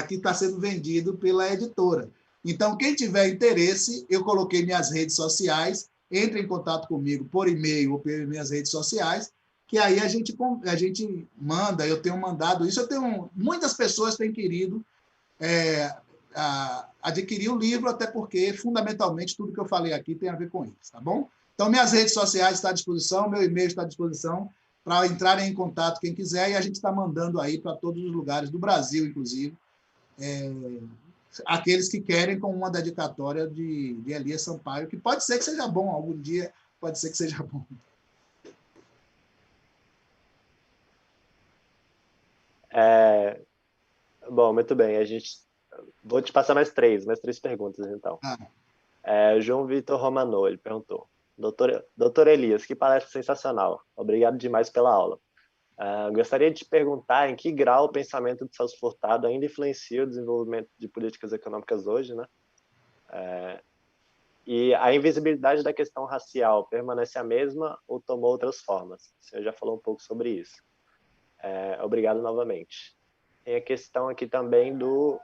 que está sendo vendido pela editora. Então, quem tiver interesse, eu coloquei minhas redes sociais, entre em contato comigo por e-mail ou pelas minhas redes sociais, que aí a gente manda, eu tenho mandado isso, muitas pessoas têm querido adquirir o livro, até porque, fundamentalmente, tudo que eu falei aqui tem a ver com isso, tá bom? Então, minhas redes sociais estão à disposição, meu e-mail está à disposição, para entrarem em contato quem quiser, e a gente está mandando aí para todos os lugares do Brasil, inclusive, aqueles que querem com uma dedicatória de Elias Sampaio, que pode ser que seja bom, algum dia pode ser que seja bom. Bom, muito bem. Vou te passar mais três perguntas, então. João Vitor Romano, ele perguntou: Doutor Elias, que palestra sensacional. Obrigado demais pela aula. Gostaria de te perguntar em que grau o pensamento de Celso Furtado ainda influencia o desenvolvimento de políticas econômicas hoje, né? E a invisibilidade da questão racial permanece a mesma ou tomou outras formas? O senhor já falou um pouco sobre isso. Obrigado novamente. Tem a questão aqui também do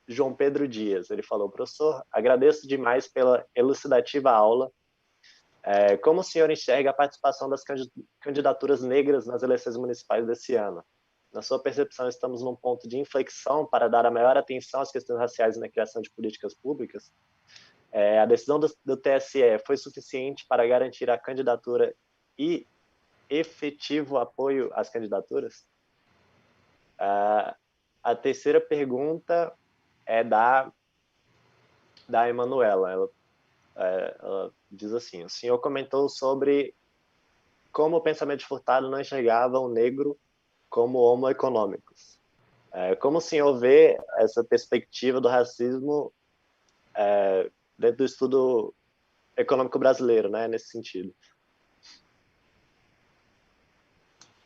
João Pedro Dias. Ele falou: professor, agradeço demais pela elucidativa aula. Como o senhor enxerga a participação das candidaturas negras nas eleições municipais desse ano? Na sua percepção, estamos num ponto de inflexão para dar a maior atenção às questões raciais na criação de políticas públicas? A decisão do TSE foi suficiente para garantir a candidatura e efetivo apoio às candidaturas? A terceira pergunta é da Emanuela. Ela diz assim: o senhor comentou sobre como o pensamento de Furtado não enxergava o negro como homo econômicos. Como o senhor vê essa perspectiva do racismo dentro do estudo econômico brasileiro, né, nesse sentido?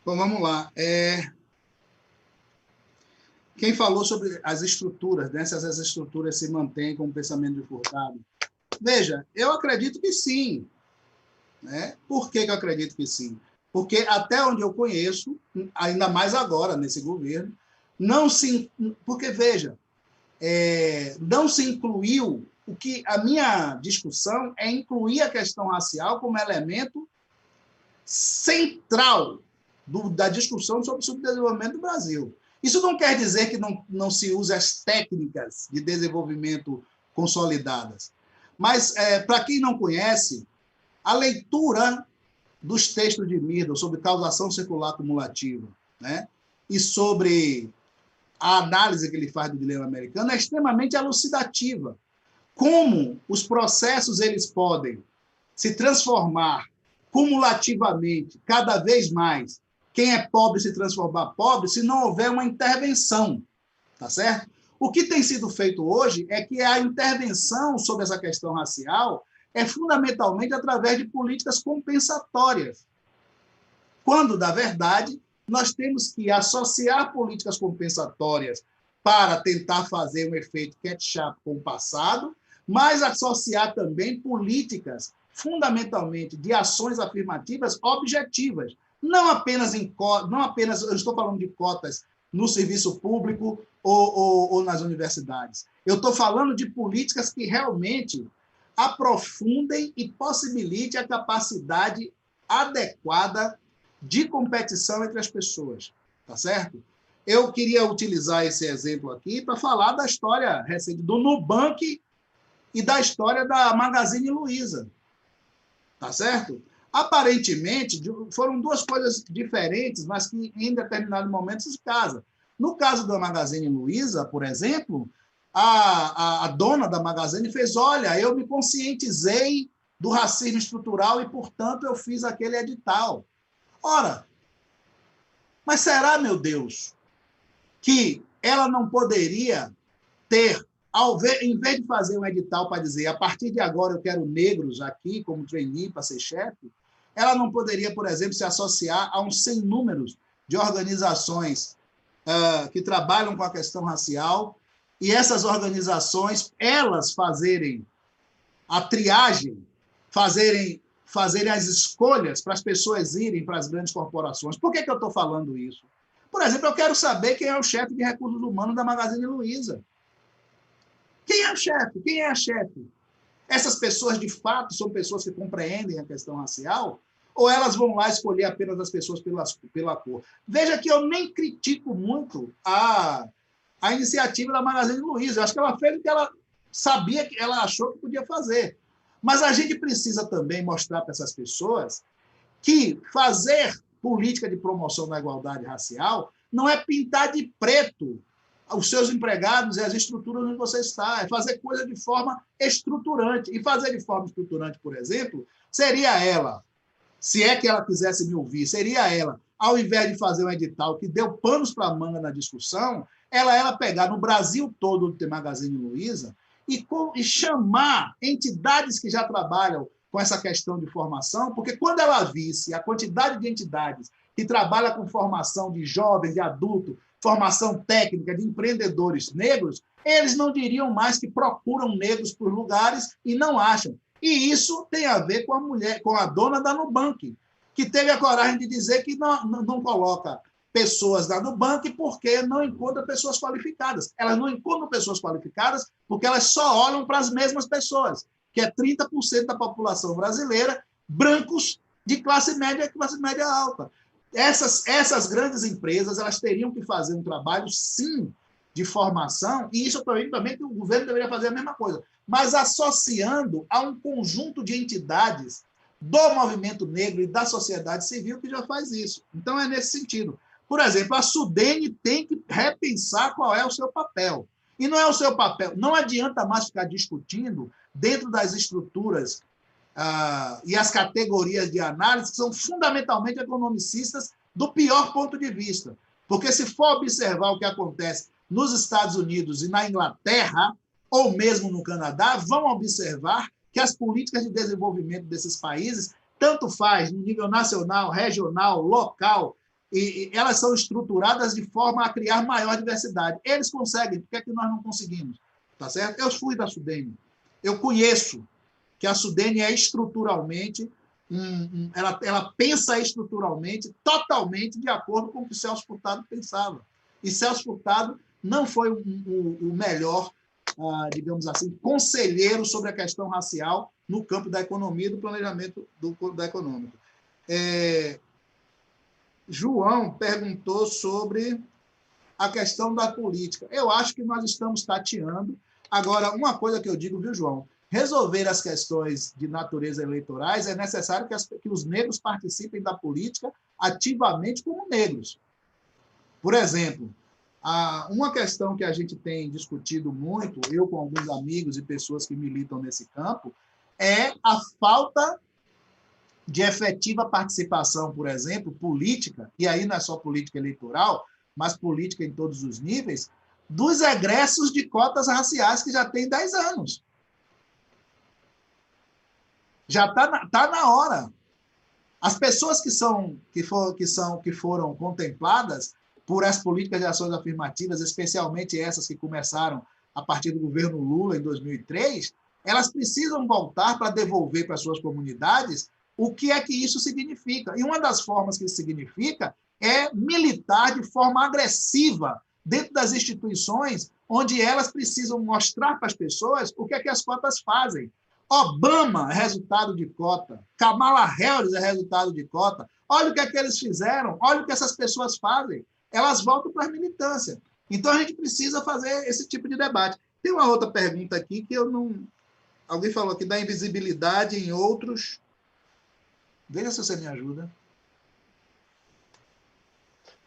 Bom, vamos lá. Quem falou sobre as estruturas, né, se essas estruturas se mantêm com o pensamento de Furtado? Veja, eu acredito que sim. Né? Por que eu acredito que sim? Porque até onde eu conheço, ainda mais agora, nesse governo, porque, veja, não se incluiu, o que a minha discussão é incluir a questão racial como elemento central da discussão sobre o subdesenvolvimento do Brasil. Isso não quer dizer que não se use as técnicas de desenvolvimento consolidadas. Mas, para quem não conhece, a leitura dos textos de Middle sobre causação circular acumulativa, né, e sobre a análise que ele faz do dilema americano é extremamente elucidativa. Como os processos eles podem se transformar cumulativamente, cada vez mais, quem é pobre se transformar pobre, se não houver uma intervenção, tá certo? O que tem sido feito hoje é que a intervenção sobre essa questão racial é fundamentalmente através de políticas compensatórias. Quando, na verdade, nós temos que associar políticas compensatórias para tentar fazer um efeito catch-up com o passado, mas associar também políticas, fundamentalmente, de ações afirmativas objetivas. Não apenas, eu estou falando de cotas no serviço público ou nas universidades. Eu estou falando de políticas que realmente aprofundem e possibilitem a capacidade adequada de competição entre as pessoas, tá certo? Eu queria utilizar esse exemplo aqui para falar da história recente do Nubank e da história da Magazine Luiza, tá certo? Aparentemente, foram duas coisas diferentes, mas que em determinado momento se casam. No caso da Magazine Luiza, por exemplo, a dona da Magazine fez: olha, eu me conscientizei do racismo estrutural e, portanto, eu fiz aquele edital. Ora, mas será, meu Deus, que ela não poderia ter, em vez de fazer um edital para dizer a partir de agora eu quero negros aqui como trainee para ser chefe, ela não poderia, por exemplo, se associar a uns 100 números de organizações que trabalham com a questão racial, e essas organizações, elas fazerem a triagem, fazerem as escolhas para as pessoas irem para as grandes corporações. Por que eu estou falando isso? Por exemplo, eu quero saber quem é o chefe de recursos humanos da Magazine Luiza. Quem é o chefe? Quem é a chefe? Essas pessoas, de fato, são pessoas que compreendem a questão racial? Ou elas vão lá escolher apenas as pessoas pela cor? Veja que eu nem critico muito a iniciativa da Magazine Luiza. Eu acho que ela fez o que ela sabia, que ela achou que podia fazer. Mas a gente precisa também mostrar para essas pessoas que fazer política de promoção da igualdade racial não é pintar de preto os seus empregados e as estruturas onde você está, é fazer coisa de forma estruturante. E fazer de forma estruturante, por exemplo, seria ela, se é que ela quisesse me ouvir, seria ela, ao invés de fazer um edital que deu panos para a manga na discussão, ela pegar no Brasil todo o Magazine Luiza e chamar entidades que já trabalham com essa questão de formação, porque quando ela visse a quantidade de entidades que trabalham com formação de jovens, de adultos, formação técnica de empreendedores negros, eles não diriam mais que procuram negros por lugares e não acham. E isso tem a ver com a mulher, com a dona da Nubank, que teve a coragem de dizer que não coloca pessoas da Nubank porque não encontra pessoas qualificadas. Elas não encontram pessoas qualificadas porque elas só olham para as mesmas pessoas, que é 30% da população brasileira, brancos de classe média e classe média alta. Essas grandes empresas, elas teriam que fazer um trabalho, sim, de formação, e isso também que o governo deveria fazer a mesma coisa, mas associando a um conjunto de entidades do movimento negro e da sociedade civil que já faz isso. Então, é nesse sentido. Por exemplo, a SUDENE tem que repensar qual é o seu papel. E não é o seu papel. Não adianta mais ficar discutindo dentro das estruturas e as categorias de análise, que são fundamentalmente economicistas do pior ponto de vista. Porque se for observar o que acontece nos Estados Unidos e na Inglaterra, ou mesmo no Canadá, vão observar que as políticas de desenvolvimento desses países, tanto faz no nível nacional, regional, local, e elas são estruturadas de forma a criar maior diversidade. Eles conseguem, por que é que nós não conseguimos? Tá certo? Eu fui da SUDENE. Eu conheço que a SUDENE é estruturalmente, ela pensa estruturalmente, totalmente de acordo com o que Celso Furtado pensava. E Celso Furtado não foi o melhor, digamos assim, conselheiro sobre a questão racial no campo da economia e do planejamento da econômico. João perguntou sobre a questão da política. Eu acho que nós estamos tateando. Agora, uma coisa que eu digo, viu, João? Resolver as questões de natureza eleitorais é necessário que os negros participem da política ativamente como negros. Por exemplo, uma questão que a gente tem discutido muito, eu com alguns amigos e pessoas que militam nesse campo, é a falta de efetiva participação, por exemplo, política, e aí não é só política eleitoral, mas política em todos os níveis, dos egressos de cotas raciais que já tem 10 anos. Já está na hora. As pessoas que foram contempladas por as políticas de ações afirmativas, especialmente essas que começaram a partir do governo Lula em 2003, elas precisam voltar para devolver para suas comunidades o que é que isso significa. E uma das formas que isso significa é militar de forma agressiva dentro das instituições onde elas precisam mostrar para as pessoas o que é que as cotas fazem. Obama é resultado de cota, Kamala Harris é resultado de cota. Olha o que é que eles fizeram, olha o que essas pessoas fazem. Elas voltam para a militância. Então, a gente precisa fazer esse tipo de debate. Tem uma outra pergunta aqui que eu não... Alguém falou aqui da invisibilidade em outros... Veja se você me ajuda.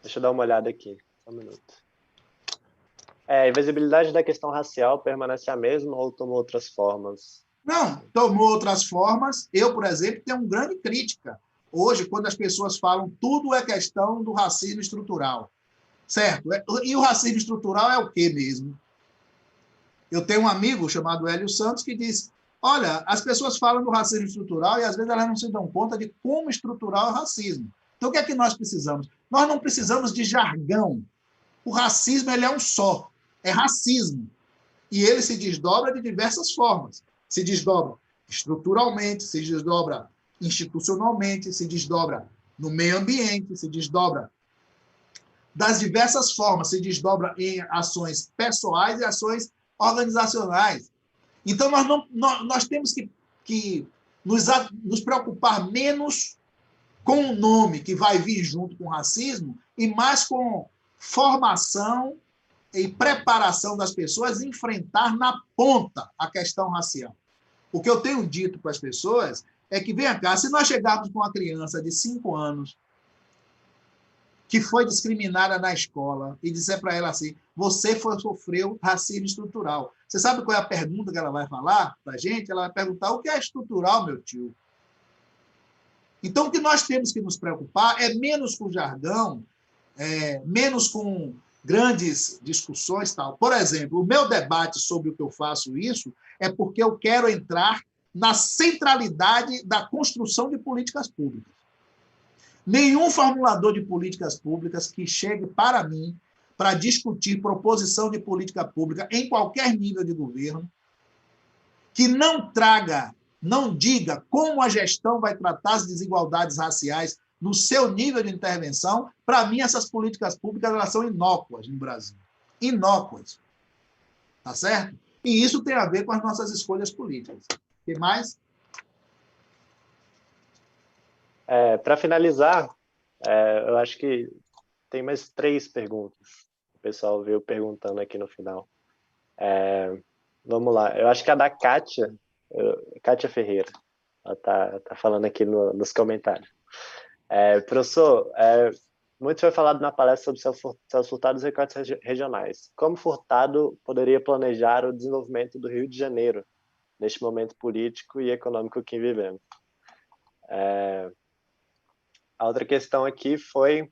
Deixa eu dar uma olhada aqui. Só um minuto. A invisibilidade da questão racial permanece a mesma ou tomou outras formas? Não, tomou outras formas. Eu, por exemplo, tenho uma grande crítica. Hoje, quando as pessoas falam tudo é questão do racismo estrutural. Certo? E o racismo estrutural é o quê mesmo? Eu tenho um amigo chamado Hélio Santos que diz, olha, as pessoas falam do racismo estrutural e às vezes elas não se dão conta de como estrutural é o racismo. Então, o que é que nós precisamos? Nós não precisamos de jargão. O racismo ele é um só, é racismo. E ele se desdobra de diversas formas. Se desdobra estruturalmente, se desdobra institucionalmente, se desdobra no meio ambiente, se desdobra das diversas formas, se desdobra em ações pessoais e ações organizacionais. Então, nós temos que nos preocupar menos com o nome que vai vir junto com o racismo e mais com formação e preparação das pessoas enfrentar na ponta a questão racial. O que eu tenho dito para as pessoas é que, vem cá, se nós chegarmos com uma criança de 5 anos que foi discriminada na escola e disser para ela assim, você sofreu racismo estrutural. Você sabe qual é a pergunta que ela vai falar para a gente? Ela vai perguntar, o que é estrutural, meu tio? Então, o que nós temos que nos preocupar é menos com jargão, menos com grandes discussões. Tal. Por exemplo, o meu debate sobre o que eu faço isso é porque eu quero entrar na centralidade da construção de políticas públicas. Nenhum formulador de políticas públicas que chegue para mim para discutir proposição de política pública em qualquer nível de governo, que não traga, não diga como a gestão vai tratar as desigualdades raciais no seu nível de intervenção, para mim essas políticas públicas elas são inócuas no Brasil. Inócuas. Tá certo? E isso tem a ver com as nossas escolhas políticas. O que mais? Para finalizar, Eu acho que tem mais 3 perguntas. O pessoal veio perguntando aqui no final. Vamos lá. Eu acho que a da Kátia, Kátia Ferreira, ela tá falando aqui nos comentários. Professor, muito foi falado na palestra sobre Celso Furtado e os recortes regionais. Como Furtado poderia planejar o desenvolvimento do Rio de Janeiro neste momento político e econômico que vivemos? A outra questão aqui foi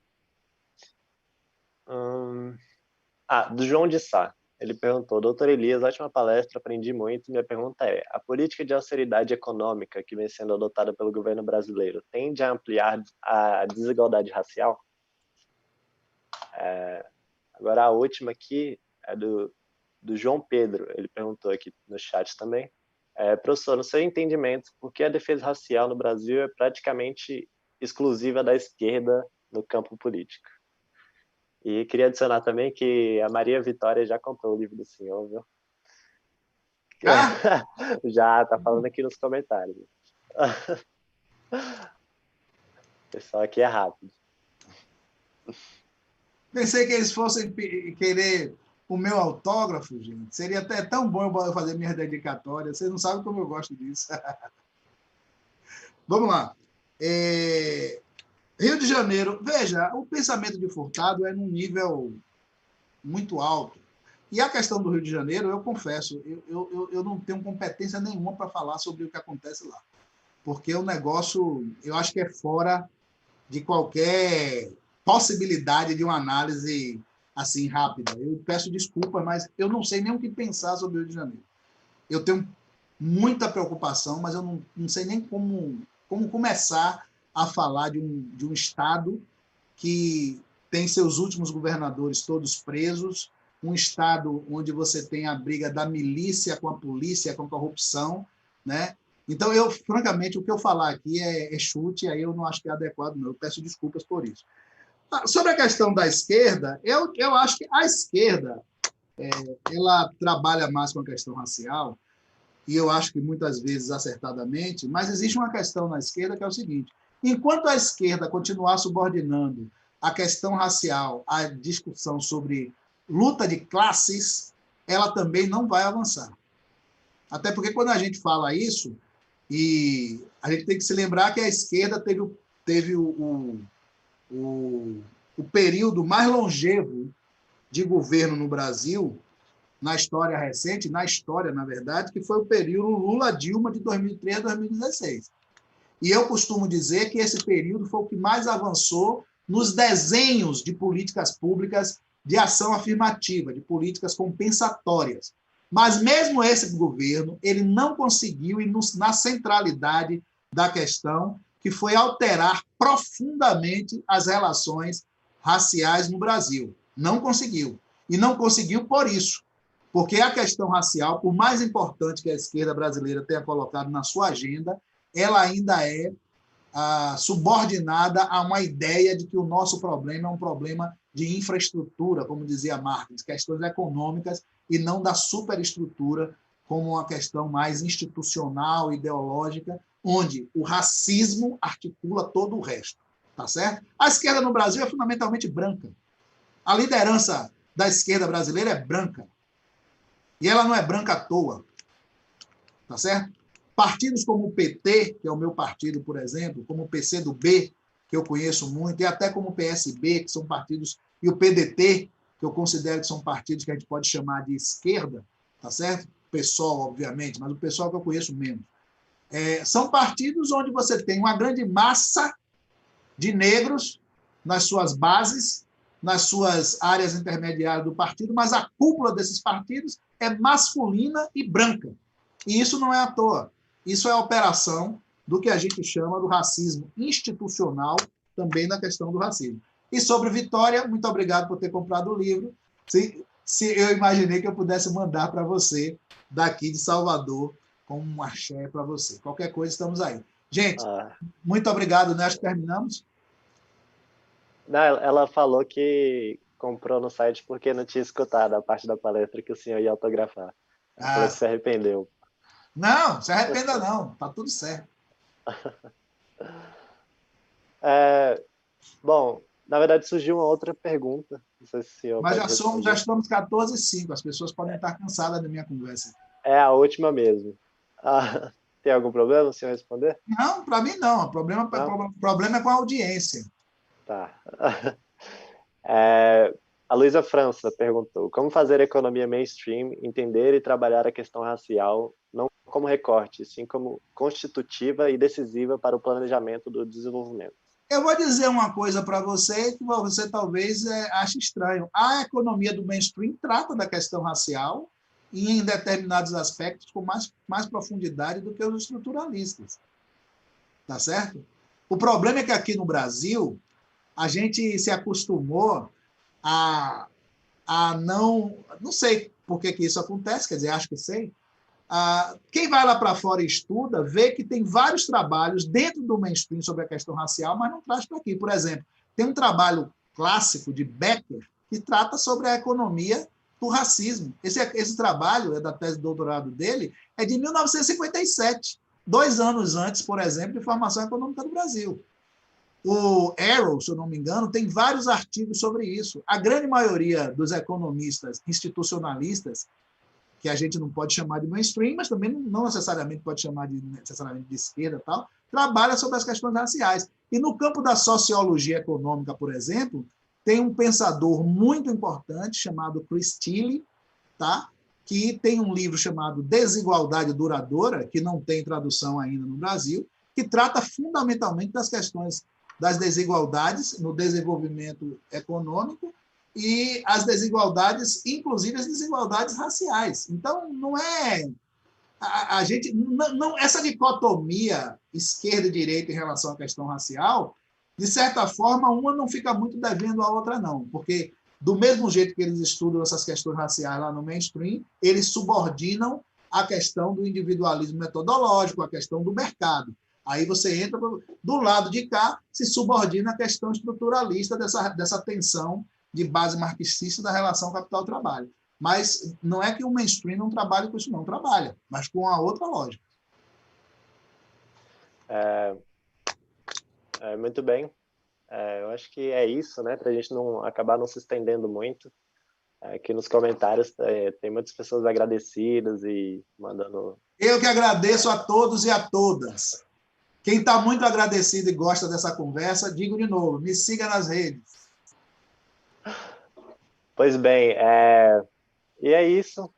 do João de Sá. Ele perguntou: doutor Elias, ótima palestra, aprendi muito. Minha pergunta é: a política de austeridade econômica que vem sendo adotada pelo governo brasileiro tende a ampliar a desigualdade racial? Agora, a última aqui é do João Pedro. Ele perguntou aqui no chat também. Professor, no seu entendimento, por que a defesa racial no Brasil é praticamente exclusiva da esquerda no campo político? E queria adicionar também que a Maria Vitória já comprou o livro do senhor, viu? Ah? Já tá falando aqui nos comentários. O pessoal aqui é rápido. Pensei que eles fossem querer o meu autógrafo, gente. Seria até tão bom eu fazer minhas dedicatórias. Vocês não sabem como eu gosto disso. Vamos lá. Rio de Janeiro. Veja, o pensamento de Furtado é num nível muito alto. E a questão do Rio de Janeiro, eu confesso, eu não tenho competência nenhuma para falar sobre o que acontece lá. Porque o negócio, eu acho que é fora de qualquer possibilidade de uma análise assim rápida. Eu peço desculpas, mas eu não sei nem o que pensar sobre o Rio de Janeiro. Eu tenho muita preocupação, mas eu não sei nem como começar a falar de um Estado que tem seus últimos governadores todos presos, um Estado onde você tem a briga da milícia com a polícia, com a corrupção, né? Então, francamente, o que eu falar aqui é chute, aí eu não acho que é adequado, não. Eu peço desculpas por isso. Sobre a questão da esquerda, eu acho que a esquerda ela trabalha mais com a questão racial, e eu acho que muitas vezes acertadamente, mas existe uma questão na esquerda que é o seguinte: enquanto a esquerda continuar subordinando a questão racial à discussão sobre luta de classes, ela também não vai avançar. Até porque quando a gente fala isso, e a gente tem que se lembrar que a esquerda teve o período mais longevo de governo no Brasil, na história recente, na verdade, que foi o período Lula-Dilma de 2003 a 2016. E eu costumo dizer que esse período foi o que mais avançou nos desenhos de políticas públicas de ação afirmativa, de políticas compensatórias. Mas mesmo esse governo, ele não conseguiu ir na centralidade da questão, que foi alterar profundamente as relações raciais no Brasil. Não conseguiu. E não conseguiu por isso. Porque a questão racial, por mais importante que a esquerda brasileira tenha colocado na sua agenda, ela ainda é subordinada a uma ideia de que o nosso problema é um problema de infraestrutura, como dizia Marx, questões econômicas e não da superestrutura, como uma questão mais institucional, ideológica, onde o racismo articula todo o resto. Tá certo? A esquerda no Brasil é fundamentalmente branca. A liderança da esquerda brasileira é branca. E ela não é branca à toa. Tá certo? Partidos como o PT, que é o meu partido, por exemplo, como o PCdoB, que eu conheço muito, e até como o PSB, que são partidos, e o PDT, que eu considero que são partidos que a gente pode chamar de esquerda, tá certo? O PSOL, obviamente, mas o PSOL que eu conheço menos. São partidos onde você tem uma grande massa de negros nas suas bases, nas suas áreas intermediárias do partido, mas a cúpula desses partidos é masculina e branca. E isso não é à toa. Isso é a operação do que a gente chama do racismo institucional, também na questão do racismo. E sobre Vitória, muito obrigado por ter comprado o livro. Se eu imaginei que eu pudesse mandar para você, daqui de Salvador, como um axé para você. Qualquer coisa, estamos aí. Gente, muito obrigado, né? Acho que terminamos. Não, ela falou que comprou no site porque não tinha escutado a parte da palestra que o senhor ia autografar. Ela falou que se arrependeu. Não, se arrependa não, tá tudo certo. Bom, verdade, surgiu uma outra pergunta. Não sei se o senhor Mas pode responder. já estamos 14h05, as pessoas podem estar cansadas da minha conversa. É a última mesmo. Ah, tem algum problema o senhor responder? Não, para mim não. O problema é com a audiência. Tá. A Luísa França perguntou: como fazer a economia mainstream entender e trabalhar a questão racial, não como recorte, sim como constitutiva e decisiva para o planejamento do desenvolvimento? Eu vou dizer uma coisa para você que você talvez ache estranho. A economia do mainstream trata da questão racial e em determinados aspectos com mais profundidade do que os estruturalistas. Tá certo? O problema é que aqui no Brasil a gente se acostumou a não sei por que isso acontece, quer dizer, acho que sei. Quem vai lá para fora e estuda, vê que tem vários trabalhos dentro do mainstream sobre a questão racial, mas não traz para aqui. Por exemplo, tem um trabalho clássico de Becker que trata sobre a economia do racismo. Esse trabalho, da tese de doutorado dele, é de 1957, 2 anos antes, por exemplo, de formação econômica do Brasil. O Arrow, se eu não me engano, tem vários artigos sobre isso. A grande maioria dos economistas institucionalistas, que a gente não pode chamar de mainstream, mas também não necessariamente pode chamar necessariamente de esquerda, tal, trabalha sobre as questões raciais. E no campo da sociologia econômica, por exemplo, tem um pensador muito importante chamado Chris Tilly, tá? Que tem um livro chamado Desigualdade Duradoura, que não tem tradução ainda no Brasil, que trata fundamentalmente das questões das desigualdades no desenvolvimento econômico e as desigualdades, inclusive as desigualdades raciais. Então, não é... A gente não essa dicotomia esquerda e direita em relação à questão racial, de certa forma, uma não fica muito devendo à outra, não, porque do mesmo jeito que eles estudam essas questões raciais lá no mainstream, eles subordinam a questão do individualismo metodológico, a questão do mercado. Aí você entra do lado de cá, se subordina a questão estruturalista dessa tensão de base marxista da relação capital-trabalho. Mas não é que o mainstream não trabalhe com isso, não trabalha, mas com a outra lógica. Muito bem. Eu acho que é isso, né? Para a gente não acabar não se estendendo muito. Aqui nos comentários tem muitas pessoas agradecidas e mandando... Eu que agradeço a todos e a todas. Quem está muito agradecido e gosta dessa conversa, digo de novo, me siga nas redes. Pois bem, e é isso.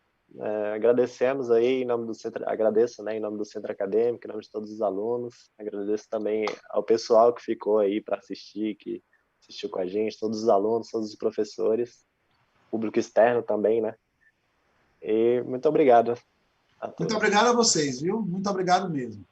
Agradecemos aí em nome do centro, agradeço, né, em nome do Centro Acadêmico, em nome de todos os alunos. Agradeço também ao pessoal que ficou aí para assistir, que assistiu com a gente, todos os alunos, todos os professores, público externo também, né? E muito obrigado a todos. Muito obrigado a vocês, viu? Muito obrigado mesmo.